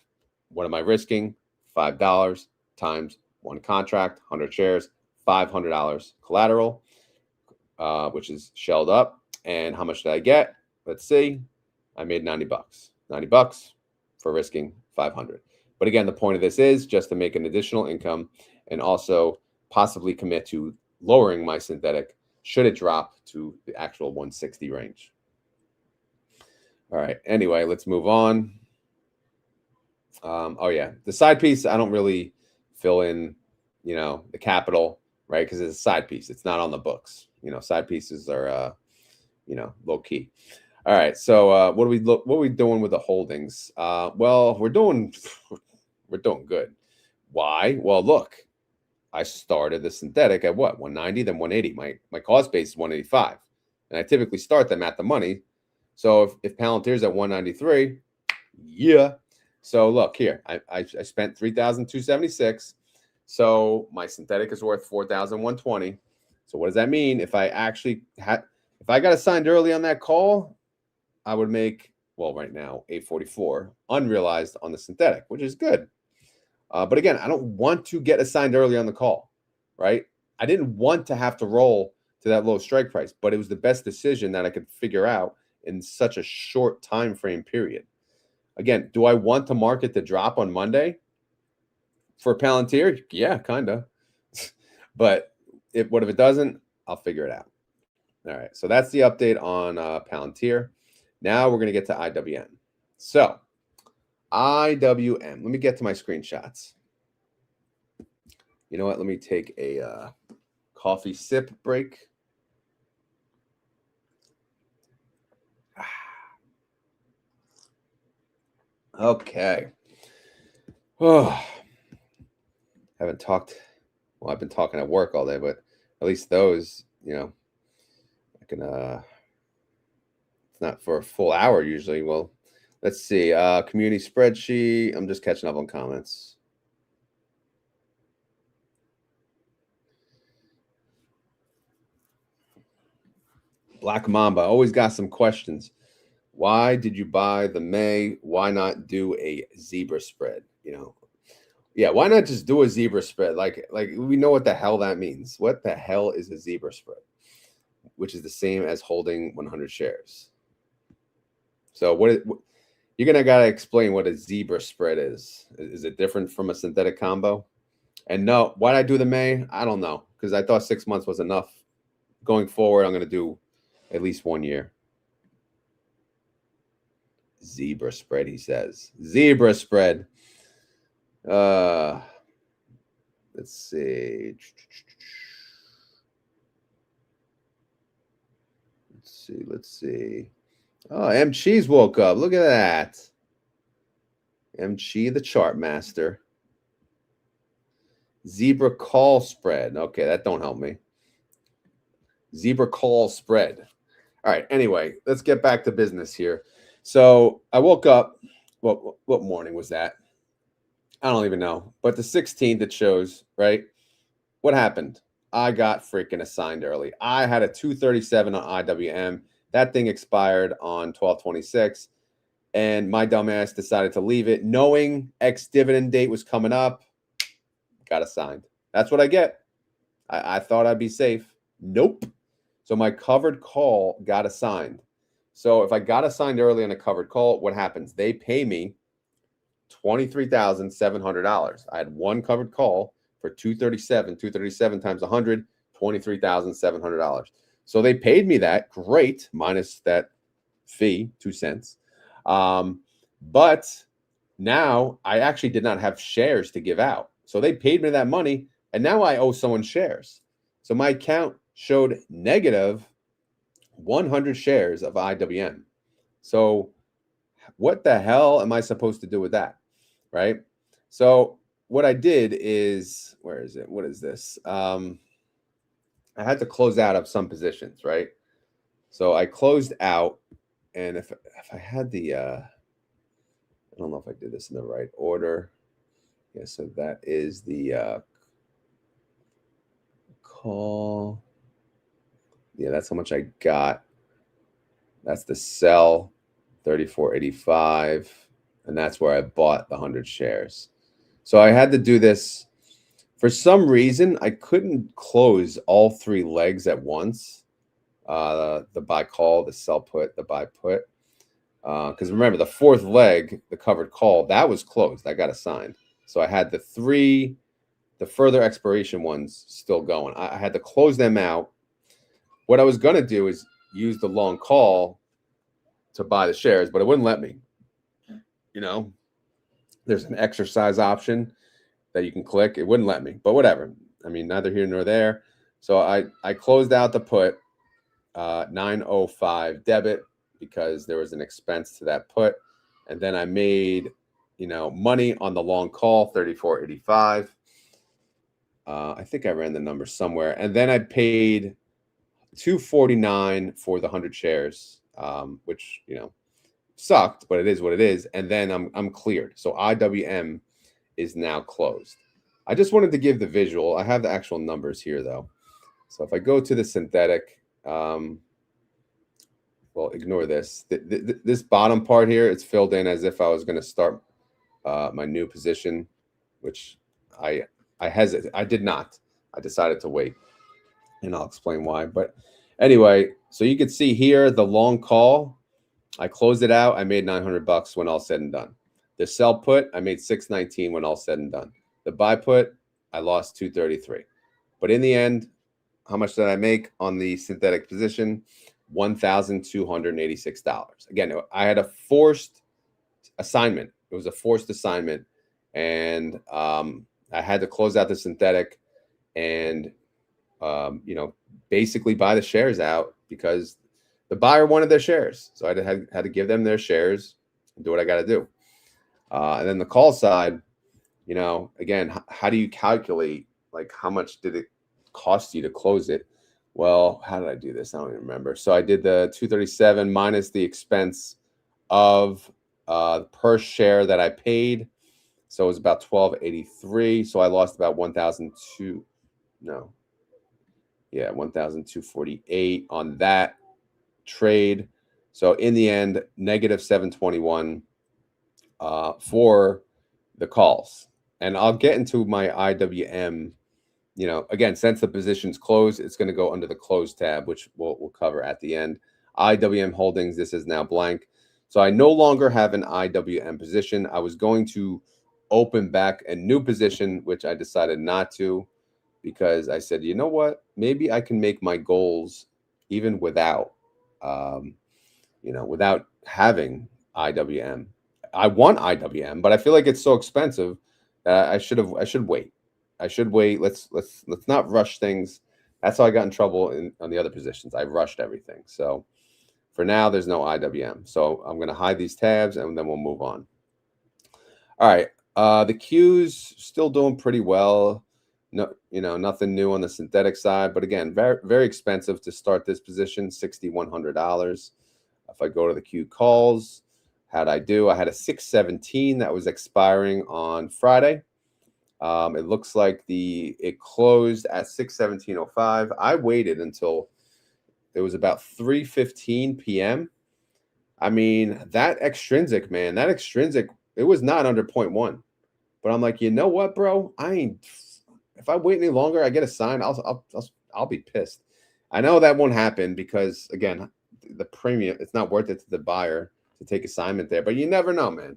What am I risking? $5 times one contract, 100 shares, $500 collateral, which is shelled up. And how much did I get? Let's see. I made 90 bucks. 90 bucks for risking 500. But again, the point of this is just to make an additional income and also possibly commit to lowering my synthetic should it drop to the actual 160 range. All right. Anyway, let's move on. Oh yeah, the side piece, I don't really fill in, the capital, right? Because it's a side piece. It's not on the books. Side pieces are, low key. All right. So what are we doing with the holdings? Well, we're doing good. Why? Well, look, I started the synthetic at what? 190, then 180. My cost base is 185. And I typically start them at the money. So if Palantir's at 193, yeah. So look here, I spent 3,276. So my synthetic is worth 4,120. So what does that mean? If I got assigned early on that call, I would make, well, right now, 844 unrealized on the synthetic, which is good. But again, I don't want to get assigned early on the call, right? I didn't want to have to roll to that low strike price, but it was the best decision that I could figure out in such a short time frame period. Again, do I want to market the drop on Monday for Palantir? Yeah, kind of. But what if it doesn't? I'll figure it out. All right, so that's the update on Palantir. Now we're going to get to IWM. So IWM, let me get to my screenshots. You know what? Let me take a coffee sip break. Okay. Oh, haven't talked. Well, I've been talking at work all day, but at least those, I can. It's not for a full hour usually. Well, let's see. Community spreadsheet. I'm just catching up on comments. Black Mamba always got some questions. Why did you buy the May? Why not do a zebra spread? Yeah, why not just do a zebra spread? Like we know what the hell that means. What the hell is a zebra spread? Which is the same as holding 100 shares. So you're gonna gotta explain what a zebra spread is. Is it different from a synthetic combo? And no, why did I do the May? I don't know, because I thought 6 months was enough. Going forward, I'm gonna do at least 1 year. Zebra spread, he says. Zebra spread. Let's see. Let's see. Oh, M Cheese woke up. Look at that. M Chi, the chart master. Zebra call spread. Okay, that don't help me. Zebra call spread. All right, anyway, let's get back to business here. So I woke up. What morning was that? I don't even know. But the 16th, it shows, right? What happened? I got freaking assigned early. I had a 237 on IWM. That thing expired on 12/26. And my dumbass decided to leave it, knowing ex-dividend date was coming up. Got assigned. That's what I get. I thought I'd be safe. Nope. So my covered call got assigned. So if I got assigned early on a covered call, what happens? They pay me $23,700. I had one covered call for 237. 237 times 100, $23,700. So they paid me that. Great, minus that fee, 2 cents. But now I actually did not have shares to give out. So they paid me that money, and now I owe someone shares. So my account showed negative 100 shares of IWM. So what the hell am I supposed to do with that? Right? So what I did is, where is it? What is this? I had to close out of some positions, right? So I closed out, and if I had the, I don't know if I did this in the right order. Yeah, so that is the call. Yeah, that's how much I got. That's the sell, 34.85, and that's where I bought the 100 shares. So I had to do this. For some reason, I couldn't close all 3 legs at once. The buy call, the sell put, the buy put. Because remember, the 4th leg, the covered call, that was closed. I got assigned. So I had the further expiration ones still going. I had to close them out. What I was going to do is use the long call to buy the shares, but it wouldn't let me. You know, there's an exercise option that you can click. It wouldn't let me, but whatever. I mean, neither here nor there. So I closed out the put, 905 debit, because there was an expense to that put. And then I made, money on the long call, 34.85. I think I ran the number somewhere. And then I paid $249 for the 100 shares, which, sucked, but it is what it is. And then I'm cleared. So IWM is now closed. I just wanted to give the visual. I have the actual numbers here, though. So if I go to the synthetic, well, ignore this. This bottom part here, it's filled in as if I was going to start my new position, which I hesitate. I did not. I decided to wait, and I'll explain why. But anyway, so you can see here the long call. I closed it out. I made $900 when all said and done. The sell put, I made $619 when all said and done. The buy put, I lost $233. But in the end, how much did I make on the synthetic position? $1,286. Again, I had a forced assignment. It was a forced assignment, and I had to close out the synthetic and basically buy the shares out because the buyer wanted their shares. So I had to give them their shares and do what I got to do. And then the call side, again, how do you calculate, like, how much did it cost you to close it? Well, how did I do this? I don't even remember. So I did the 237 minus the expense of per share that I paid. So it was about 1283. So I lost about 1,248 on that trade. So in the end, negative 721 for the calls. And I'll get into my IWM. Again, since the position's closed, it's going to go under the close tab, which we'll cover at the end. IWM holdings, this is now blank. So I no longer have an IWM position. I was going to open back a new position, which I decided not to, because I said, you know what, maybe I can make my goals even without, without having IWM. I want IWM, but I feel like it's so expensive that I should wait. I should wait. Let's not rush things. That's how I got in trouble on the other positions. I rushed everything. So for now, there's no IWM. So I'm going to hide these tabs and then we'll move on. All right. The Qs still doing pretty well. No, nothing new on the synthetic side, but again, very, very expensive to start this position, $6,100. If I go to the Q calls, how'd I do? I had a 617 that was expiring on Friday. It looks like it closed at 617.05. I waited until it was about 3:15 p.m. I mean, that extrinsic, man, it was not under 0.1. But I'm like, you know what, bro? If I wait any longer, I get a sign, I'll be pissed. I know that won't happen because, again, the premium, it's not worth it to the buyer to take assignment there, but you never know, man.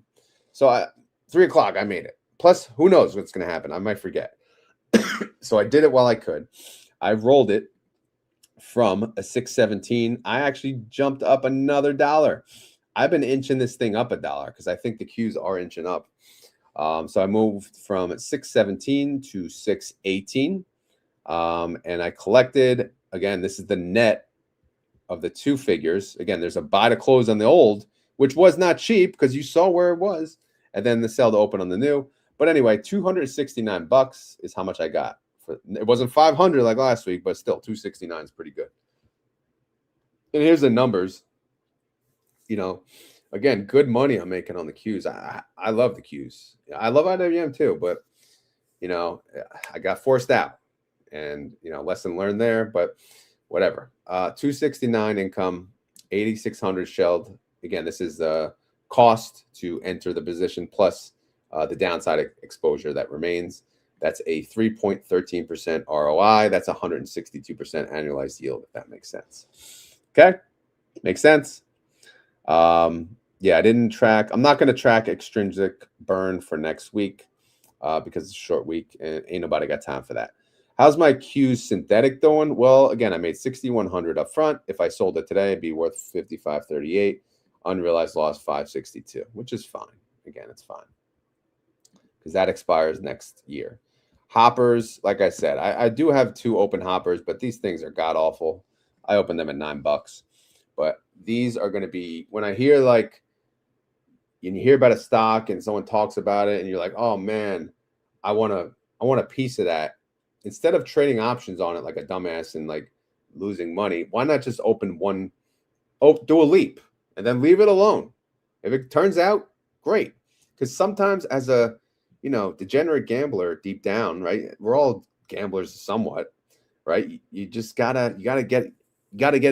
So 3 o'clock, I made it. Plus, who knows what's going to happen? I might forget. So I did it while I could. I rolled it from a 617. I actually jumped up another $1. I've been inching this thing up $1 because I think the Qs are inching up. So I moved from 617 to 618. And I collected, again, this is the net of the two figures. Again, there's a buy to close on the old, which was not cheap because you saw where it was, and then the sell to open on the new. But anyway, $269 is how much I got. It wasn't 500 like last week, but still 269 is pretty good. And here's the numbers. Again, good money I'm making on the Qs. I love the Qs. I love IWM too, but I got forced out, and lesson learned there. But whatever. 269 income, 8,600 shelled. Again, this is the cost to enter the position plus the downside exposure that remains. That's a 3.13% ROI. That's 162% annualized yield, if that makes sense. Okay, makes sense. Yeah, I didn't track. I'm not going to track extrinsic burn for next week because it's a short week and ain't nobody got time for that. How's my Q synthetic doing? Well, again, I made 6,100 up front. If I sold it today, it'd be worth 55.38. Unrealized loss 562, which is fine. Again, it's fine because that expires next year. Hoppers, like I said, I do have 2 open hoppers, but these things are god awful. I opened them at $9, but these are going to be, when I hear like, you hear about a stock and someone talks about it and you're like, oh man, I want a piece of that. Instead of trading options on it like a dumbass and like losing money, why not just open one, do a leap and then leave it alone? If it turns out, great. Because sometimes as a, degenerate gambler deep down, right? We're all gamblers somewhat, right? You just gotta get it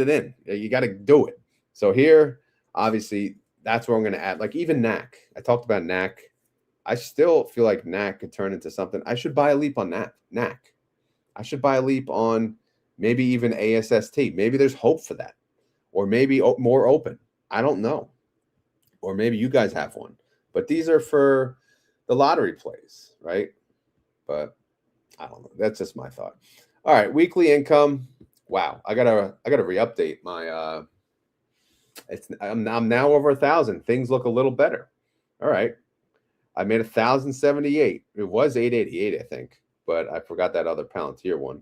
in. You gotta do it. So here, obviously, that's where I'm going to add, like even NAC. I talked about NAC. I still feel like NAC could turn into something. I should buy a leap on NAC. I should buy a leap on maybe even ASST. Maybe there's hope for that. Or maybe more open. I don't know. Or maybe you guys have one. But these are for the lottery plays, right? But I don't know. That's just my thought. All right, weekly income. Wow, I gotta re-update my I'm now over 1,000. Things look a little better. All right. I made 1,078. It was 888, I think, but I forgot that other Palantir one.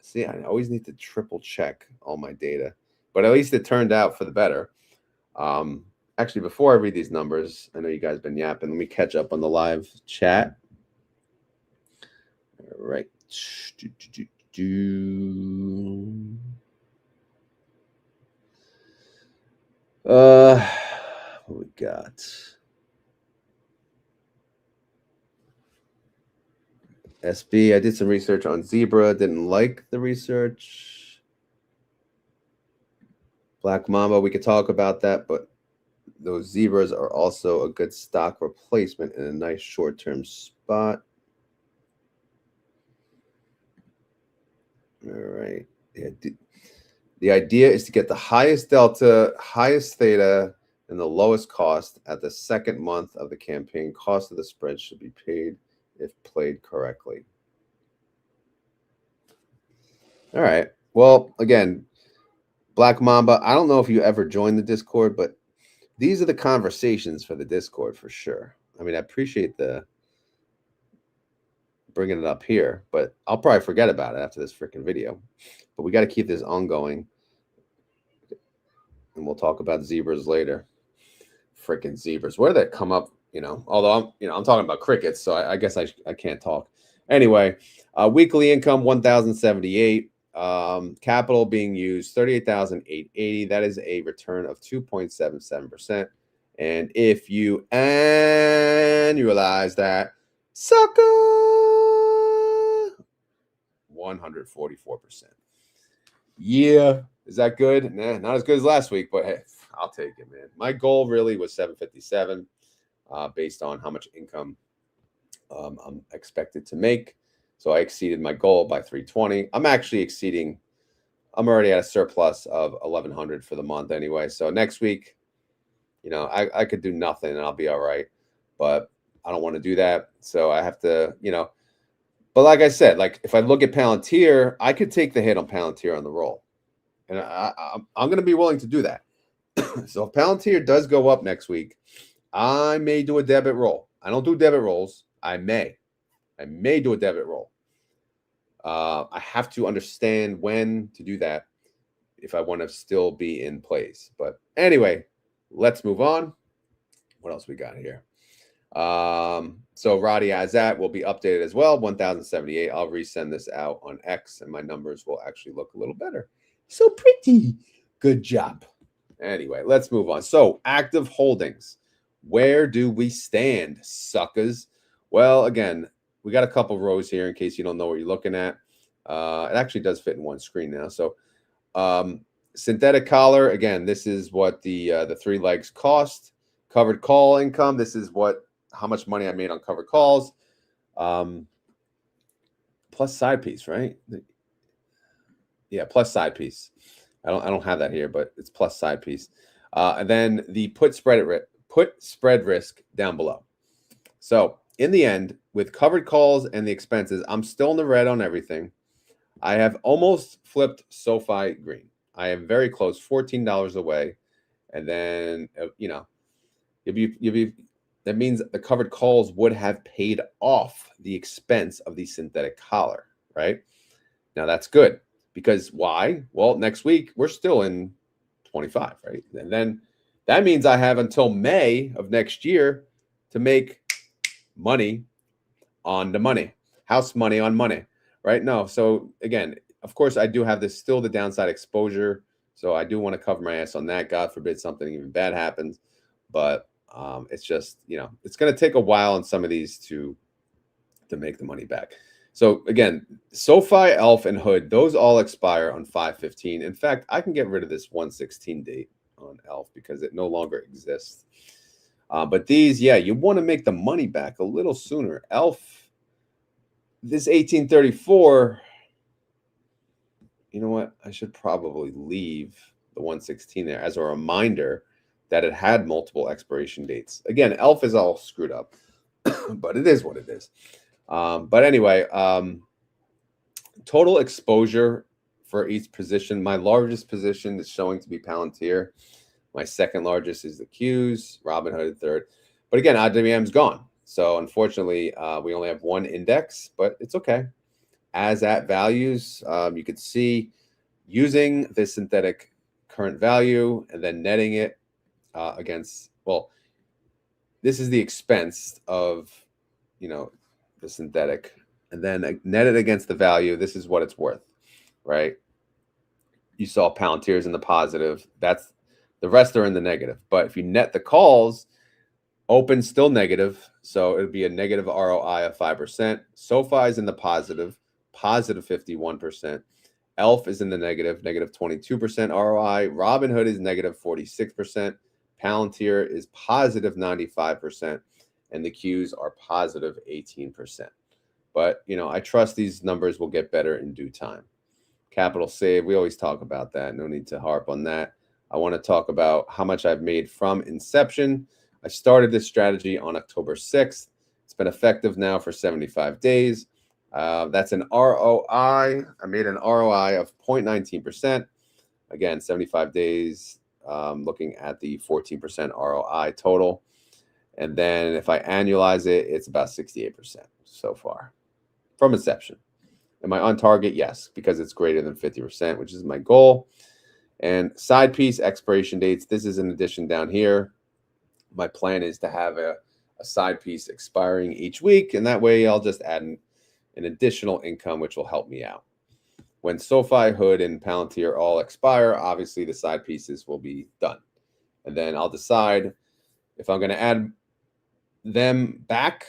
See, I always need to triple check all my data, but at least it turned out for the better. Actually, before I read these numbers, I know you guys been yapping. Let me catch up on the live chat. All right. What we got? SB, I did some research on Zebra, didn't like the research. Black Mamba, we could talk about that, but those Zebras are also a good stock replacement in a nice short-term spot. All right. Yeah, the idea is to get the highest delta, highest theta, and the lowest cost at the second month of the campaign. Cost of the spread should be paid if played correctly. All right. Well, again, Black Mamba, I don't know if you ever joined the Discord, but these are the conversations for the Discord for sure. I mean, I appreciate the bringing it up here, but I'll probably forget about it after this freaking video. But we got to keep this ongoing, and we'll talk about zebras later. Freaking zebras, where did that come up? Although I'm talking about crickets, so I guess I can't talk. Anyway, weekly income 1,078. Capital being used 38,880. That is a return of 2.77%. And if you annualize that, sucker, 144%. Yeah, is that good? Nah, not as good as last week, but hey, I'll take it, man. My goal really was 757, based on how much income I'm expected to make. So I exceeded my goal by 320. I'm actually exceeding. I'm already at a surplus of 1,100 for the month anyway. So next week, I could do nothing and I'll be all right. But I don't want to do that. So I have to, But like I said, like if I look at Palantir, I could take the hit on Palantir on the roll. And I'm going to be willing to do that. So if Palantir does go up next week, I may do a debit roll. I don't do debit rolls. I may do a debit roll. I have to understand when to do that if I want to still be in place. But anyway, let's move on. What else we got here? So RODY as that will be updated as well. 1,078. I'll resend this out on X and my numbers will actually look a little better. So pretty. Good job. Anyway, let's move on. So active holdings. Where do we stand, suckers? Well, again, we got a couple rows here in case you don't know what you're looking at. It actually does fit in one screen now. So synthetic collar, again, this is what the 3 legs cost. Covered call income, this is how much money I made on covered calls. Plus side piece, right? Yeah, plus side piece. I don't have that here, but it's plus side piece. And then the put spread risk down below. So in the end, with covered calls and the expenses, I'm still in the red on everything. I have almost flipped SOFI green. I am very close, $14 away. And then, that means the covered calls would have paid off the expense of the synthetic collar, right? Now that's good because why? Well, next week we're still in 25, right? And then that means I have until May of next year to make money on the money, house money on money, right? No. So again, of course, I do have still the downside exposure. So I do want to cover my ass on that. God forbid something even bad happens. But it's just, it's going to take a while on some of these to make the money back. So again, SoFi, ELF, and Hood, those all expire on 5/15. In fact, I can get rid of this 1/16 date on ELF because it no longer exists. But these, yeah, you want to make the money back a little sooner. ELF, this 1834, you know what? I should probably leave the 1/16 there as a reminder that it had multiple expiration dates. Again, ELF is all screwed up, but it is what it is. But anyway, total exposure for each position. My largest position is showing to be Palantir. My second largest is the Qs, Robinhood third. But again, IWM's gone. So unfortunately, we only have one index, but it's okay. As at values, you could see using the synthetic current value and then netting it against, well, this is the expense of, the synthetic, and then net it against the value. This is what it's worth, right? You saw Palantir's in the positive. That's the rest are in the negative. But if you net the calls, open still negative. So it would be a negative ROI of 5%. SoFi is in the positive 51%. ELF is in the negative 22% ROI. Robinhood is negative 46%. Palantir is positive 95%. And the Qs are positive 18%. But, I trust these numbers will get better in due time. Capital save, we always talk about that. No need to harp on that. I want to talk about how much I've made from inception. I started this strategy on October 6th. It's been effective now for 75 days. That's an ROI. I made an ROI of 0.19%. Again, 75 days, looking at the 14% ROI total. And then if I annualize it, it's about 68% so far from inception. Am I on target? Yes, because it's greater than 50%, which is my goal. And side piece expiration dates. This is an addition down here. My plan is to have a side piece expiring each week, and that way I'll just add an additional income, which will help me out. When SOFI, Hood, and PLTR all expire, obviously the side pieces will be done. And then I'll decide if I'm going to add them back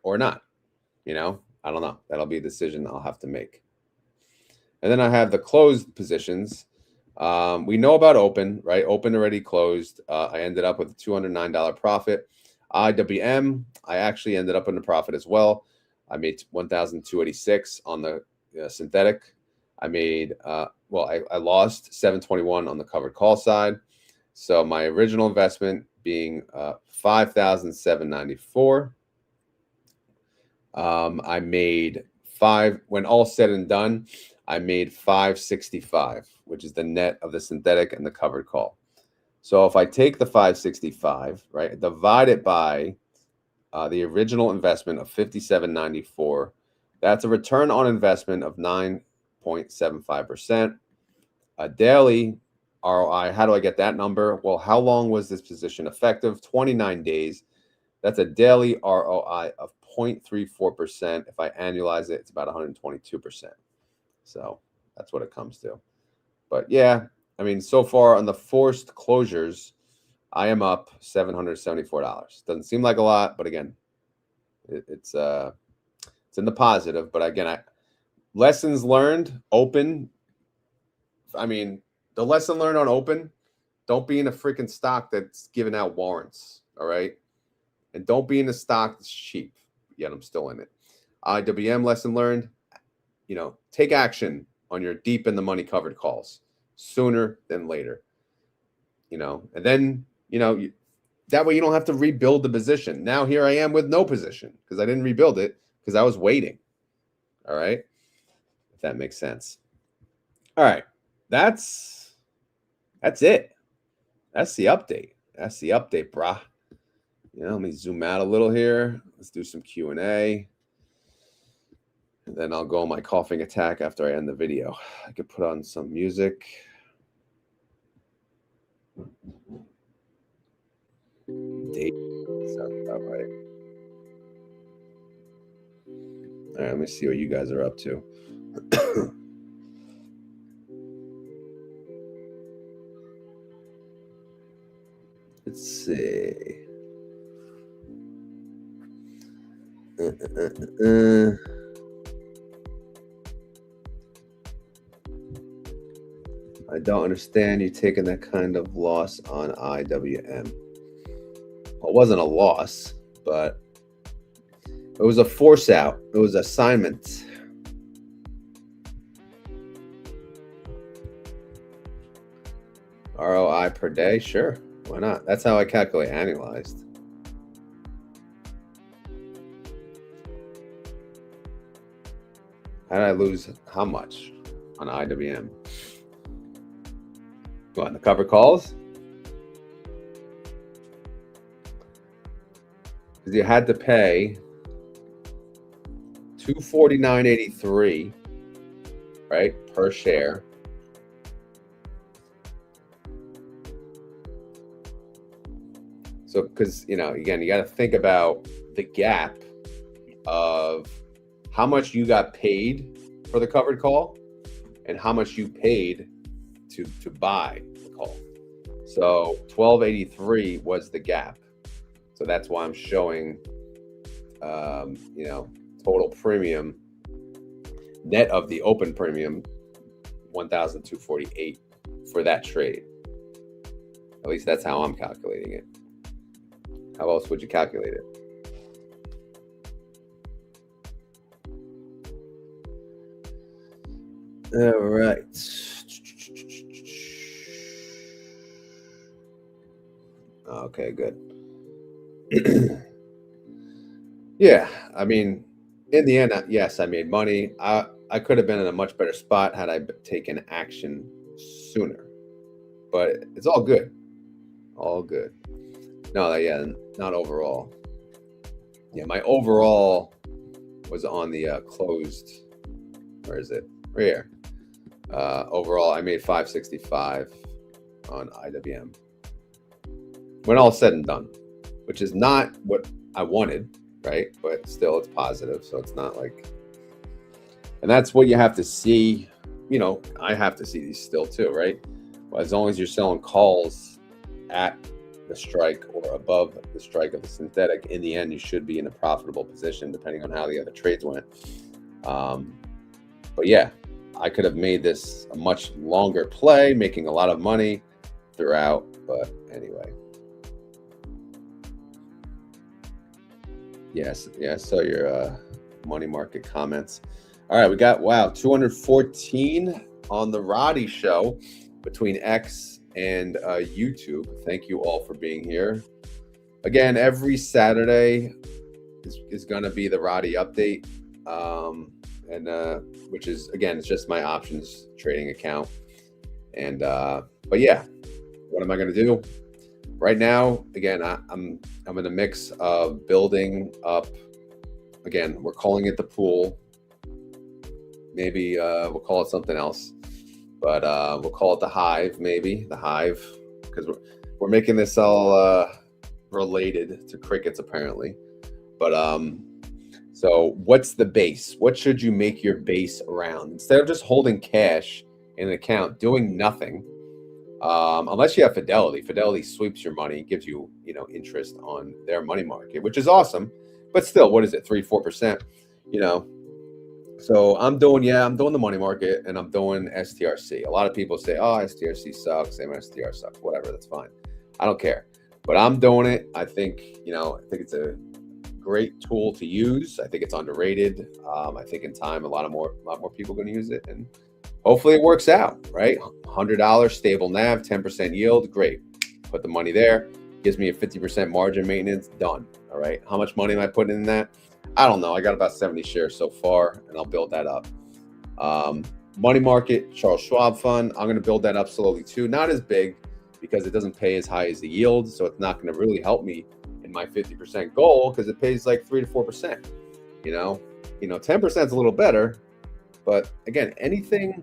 or not. You know, I don't know. That'll be a decision I'll have to make. And then I have the closed positions. We know about open, right? Open already closed. I ended up with a $209 profit. IWM, I actually ended up in the profit as well. I made $1,286 on the synthetic. I made, I lost $721 on the covered call side. So my original investment being $5,794. I made when all said and done, I made $565, which is the net of the synthetic and the covered call. So if I take the $565, right, divide it by the original investment of $57.94, that's a return on investment of 9.75%. A daily ROI, how do I get that number? Well, how long was this position effective? 29 days. That's a daily ROI of 0.34%. If I annualize it, it's about 122%. So that's what it comes to. But yeah, I mean, so far on the forced closures, I am up $774. Doesn't seem like a lot, but again, it's in the positive. But again, lessons learned, open. I mean, the lesson learned on open, don't be in a freaking stock that's giving out warrants, all right? And don't be in a stock that's cheap, yet I'm still in it. IWM lesson learned, you know, take action on your deep in the money covered calls sooner than later, you know, and then, you know, that way you don't have to rebuild the position. Now here I am with no position because I didn't rebuild it because I was waiting. All right. If that makes sense. All right. That's it. That's the update. That's the update, brah. You know, let me zoom out a little here. Let's do some Q&A. And then I'll go on my coughing attack after I end the video. I could put on some music. Date. Sounds about right. All right, let me see what you guys are up to. Let's see. I don't understand you taking that kind of loss on IWM. Well, it wasn't a loss, but it was a force out. It was assignment. ROI per day? Sure. Why not? That's how I calculate annualized. How did I lose how much on IWM? What, the cover calls? Because you had to pay $249.83, right, per share. So, because, you know, again, you got to think about the gap of how much you got paid for the covered call and how much you paid to buy the call. So 1283 was the gap. So that's why I'm showing, you know, total premium, net of the open premium, 1,248 for that trade. At least that's how I'm calculating it. How else would you calculate it? All right. Okay, good. Yeah, I mean, in the end, yes, I made money. I could have been in a much better spot had I taken action sooner. but it's all good. All good. No, yeah, not overall. Yeah, my overall was on the closed. Where is it? Right here. Overall, I made 565 on IWM. When all said and done, which is not what I wanted, right? But still, it's positive, so it's not like. And that's what you have to see. You know, I have to see these still too, right? Well, as long as you're selling calls at the strike or above the strike of the synthetic, in the end, you should be in a profitable position, depending on how the other trades went. But yeah, I could have made this a much longer play, making a lot of money throughout. But anyway. Yes, yeah, I saw your money market comments. All right, we got, wow, 214 on the RODY show between X and YouTube. Thank you all for being here. Again, every Saturday is going to be the RODY update, which is, again, it's just my options trading account. And but yeah, what am I going to do? Right now, again, I'm in a mix of building up. Again, we're calling it the pool. Maybe we'll call it something else, but we'll call it the hive. Maybe the hive, because we're making this all related to crickets apparently. But so what's the base? What should you make your base around instead of just holding cash in an account, doing nothing? Unless you have Fidelity. Fidelity sweeps your money, gives you, interest on their money market, which is awesome. But still, what is it, 3-4%? So I'm doing the money market, and I'm doing STRC. A lot of people say, oh, STRC sucks, same STR sucks, whatever, that's fine. I don't care. But I'm doing it. I think, it's a great tool to use. I think it's underrated. I think in time, a lot more people are going to use it, and hopefully it works out, right? $100 stable NAV, 10% yield, great. Put the money there, gives me a 50% margin maintenance, done. All right, how much money am I putting in that? I don't know. I got about 70 shares so far, and I'll build that up. Money market, Charles Schwab fund, I'm going to build that up slowly too. Not as big because it doesn't pay as high as the yield, so it's not going to really help me in my 50% goal because it pays like 3 to 4%. 10% is a little better. But again, anything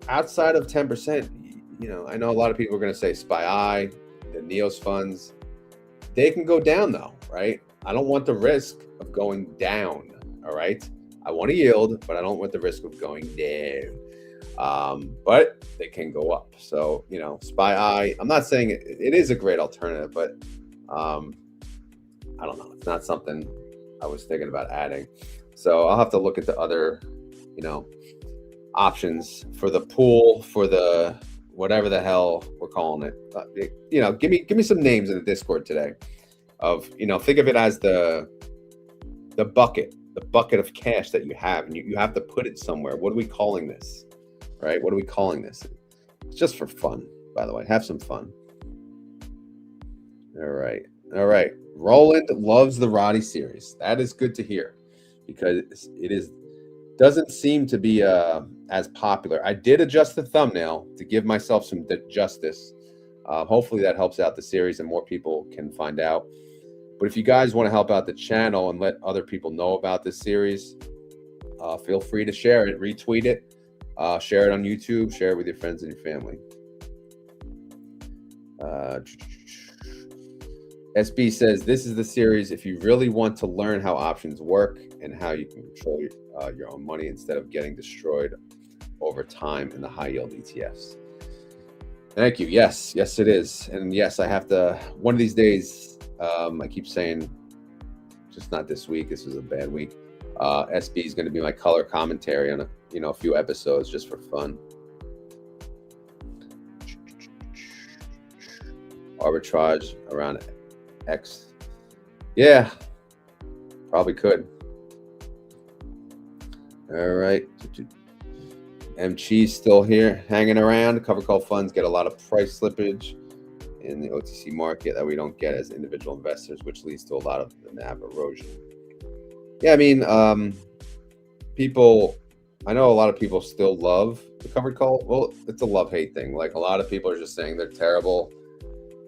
outside of 10%, I know a lot of people are going to say SPY, the NEOS funds, they can go down though, right? I don't want the risk of going down, all right? I want to yield, but I don't want the risk of going down. But they can go up. So, SPY, I'm not saying it is a great alternative, but I don't know. It's not something I was thinking about adding. So I'll have to look at the other options for the pool, for the whatever the hell we're calling it. Give me some names in the Discord today of, think of it as the bucket of cash that you have, and you have to put it somewhere. What are we calling this, right? What are we calling this? It's just for fun, by the way. Have some fun. All right. Roland loves the RODY series. That is good to hear because doesn't seem to be as popular. I did adjust the thumbnail to give myself some justice. Hopefully that helps out the series and more people can find out. But if you guys want to help out the channel and let other people know about this series, feel free to share it, retweet it, share it on YouTube, share it with your friends and your family. SB says, this is the series if you really want to learn how options work and how you can control your own money instead of getting destroyed over time in the high yield ETFs. Thank you. Yes, it is. And yes, I have to, one of these days, I keep saying, just not this week, this was a bad week. SB is going to be my color commentary on a few episodes just for fun. Arbitrage around X. Yeah, probably could. All right. M Cheese still here, hanging around. Cover call funds get a lot of price slippage in the OTC market that we don't get as individual investors, which leads to a lot of the NAV erosion. Yeah, I mean, people I know a lot of people still love the covered call. Well, it's a love-hate thing. Like a lot of people are just saying they're terrible.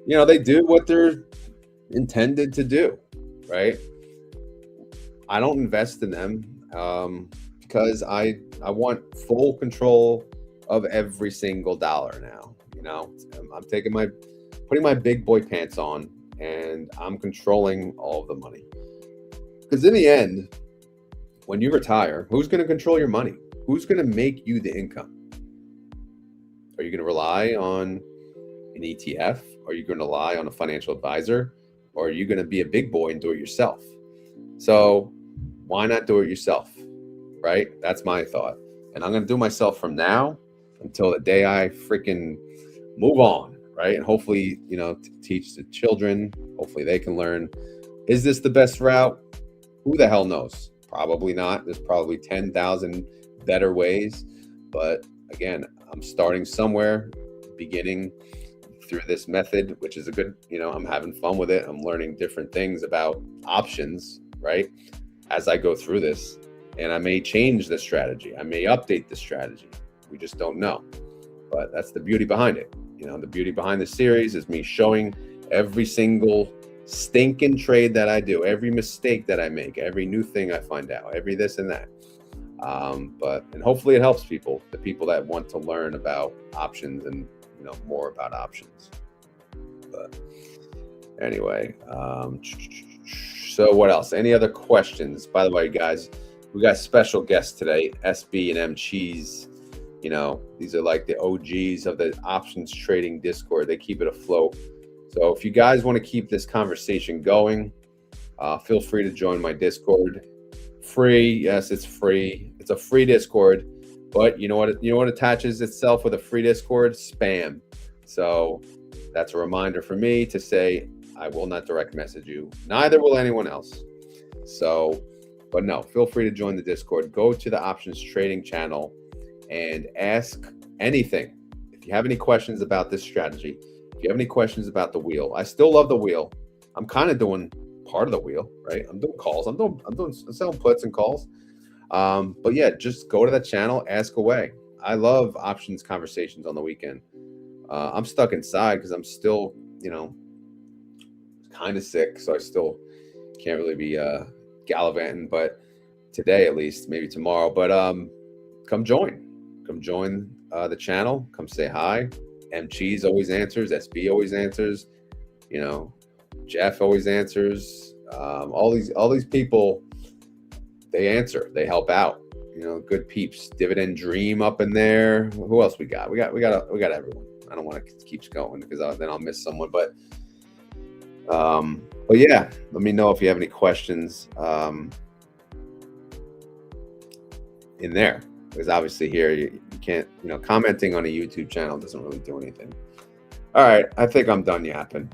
You know, they do what they're intended to do, right? I don't invest in them because I want full control of every single dollar now. You know, I'm putting my big boy pants on, and I'm controlling all of the money. Because in the end, when you retire, who's going to control your money? Who's going to make you the income? Are you going to rely on an ETF? Are you going to rely on a financial advisor? Or are you going to be a big boy and do it yourself? So why not do it yourself, right? That's my thought. And I'm going to do myself from now until the day I freaking move on, right? And hopefully, you know, teach the children. Hopefully they can learn. Is this the best route? Who the hell knows? Probably not. There's probably 10,000 better ways. But again, I'm starting somewhere, beginning through this method, which is a good, you know, I'm having fun with it. I'm learning different things about options, right? As I go through this, and I may change the strategy. I may update the strategy. We just don't know. But that's the beauty behind it. You know, the beauty behind the series is me showing every single stinking trade that I do, every mistake that I make, every new thing I find out, every this and that. And hopefully it helps people, the people that want to learn about options and, you know, more about options. But anyway, so what else? Any other questions? By the way, guys, we got special guests today, SB and M Cheese. You know, these are like the OGs of the options trading Discord. They keep it afloat. So if you guys want to keep this conversation going, feel free to join my Discord. Free, yes, it's free. It's a free Discord, but you know what attaches itself with a free Discord? Spam. So that's a reminder for me to say I will not direct message you. Neither will anyone else. So, but no, feel free to join the Discord. Go to the options trading channel and ask anything. If you have any questions about this strategy, if you have any questions about the wheel, I still love the wheel. I'm kind of doing part of the wheel, right? I'm doing calls. I'm selling puts and calls. But yeah, just go to that channel, ask away. I love options conversations on the weekend. I'm stuck inside because I'm still, you know, kind of sick, so I still can't really be gallivanting. But today, at least, maybe tomorrow. But come join the channel. Come say hi. M Cheese always answers. SB always answers. You know, Jeff always answers. All these people, they answer. They help out. You know, good peeps. Dividend Dream up in there. Who else we got? We got everyone. I don't want to keep going because then I'll miss someone. But yeah, let me know if you have any questions in there. Because obviously here you can't, you know, commenting on a YouTube channel doesn't really do anything. All right, I think I'm done yapping.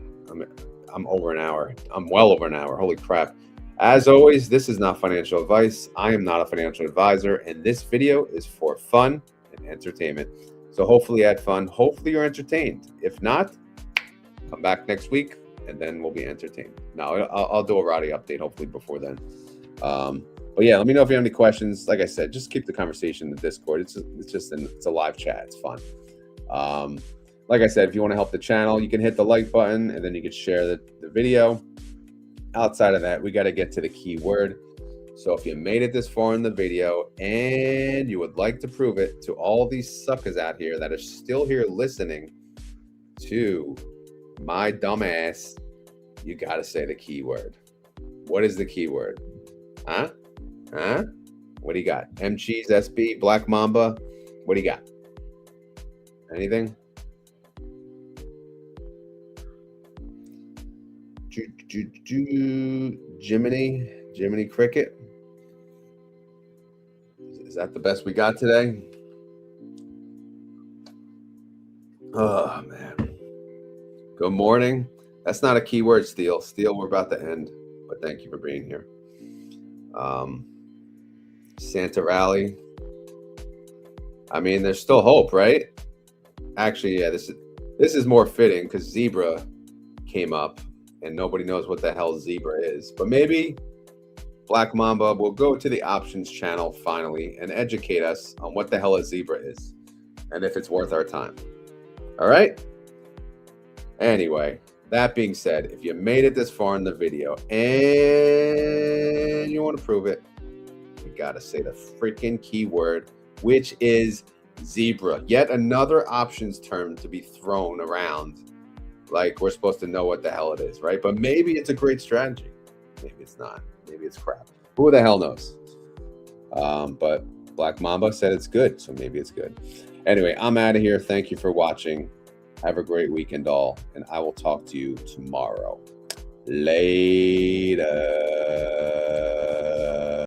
I'm over an hour. I'm well over an hour. Holy crap. As always, this is not financial advice. I am not a financial advisor, and this video is for fun and entertainment. So hopefully you had fun. Hopefully you're entertained. If not, come back next week, and then we'll be entertained. Now, I'll do a RODY update hopefully before then. But yeah, let me know if you have any questions. Like I said, just keep the conversation in the Discord. It's a live chat. It's fun. Like I said, if you want to help the channel, you can hit the like button, and then you can share the video. Outside of that, we got to get to the keyword. So if you made it this far in the video and you would like to prove it to all these suckers out here that are still here listening to my dumb ass, you got to say the keyword. What is the keyword? Huh? What do you got? M Cheese, SB, Black Mamba. What do you got? Anything? Jiminy Cricket. Is that the best we got today? Oh man. Good morning. That's not a keyword, Steele. Steele, we're about to end, but thank you for being here. Santa Rally. I mean, there's still hope, right? Actually, yeah, this is more fitting because Zebra came up and nobody knows what the hell Zebra is. But maybe Black Mamba will go to the options channel finally and educate us on what the hell a zebra is and if it's worth our time. All right? Anyway, that being said, if you made it this far in the video and you want to prove it, you got to say the freaking keyword, which is zebra. Yet another options term to be thrown around like we're supposed to know what the hell it is, right? But maybe it's a great strategy. Maybe it's not. Maybe it's crap. Who the hell knows? But Black Mamba said it's good, so maybe it's good. Anyway, I'm out of here. Thank you for watching. Have a great weekend all, and I will talk to you tomorrow. Later.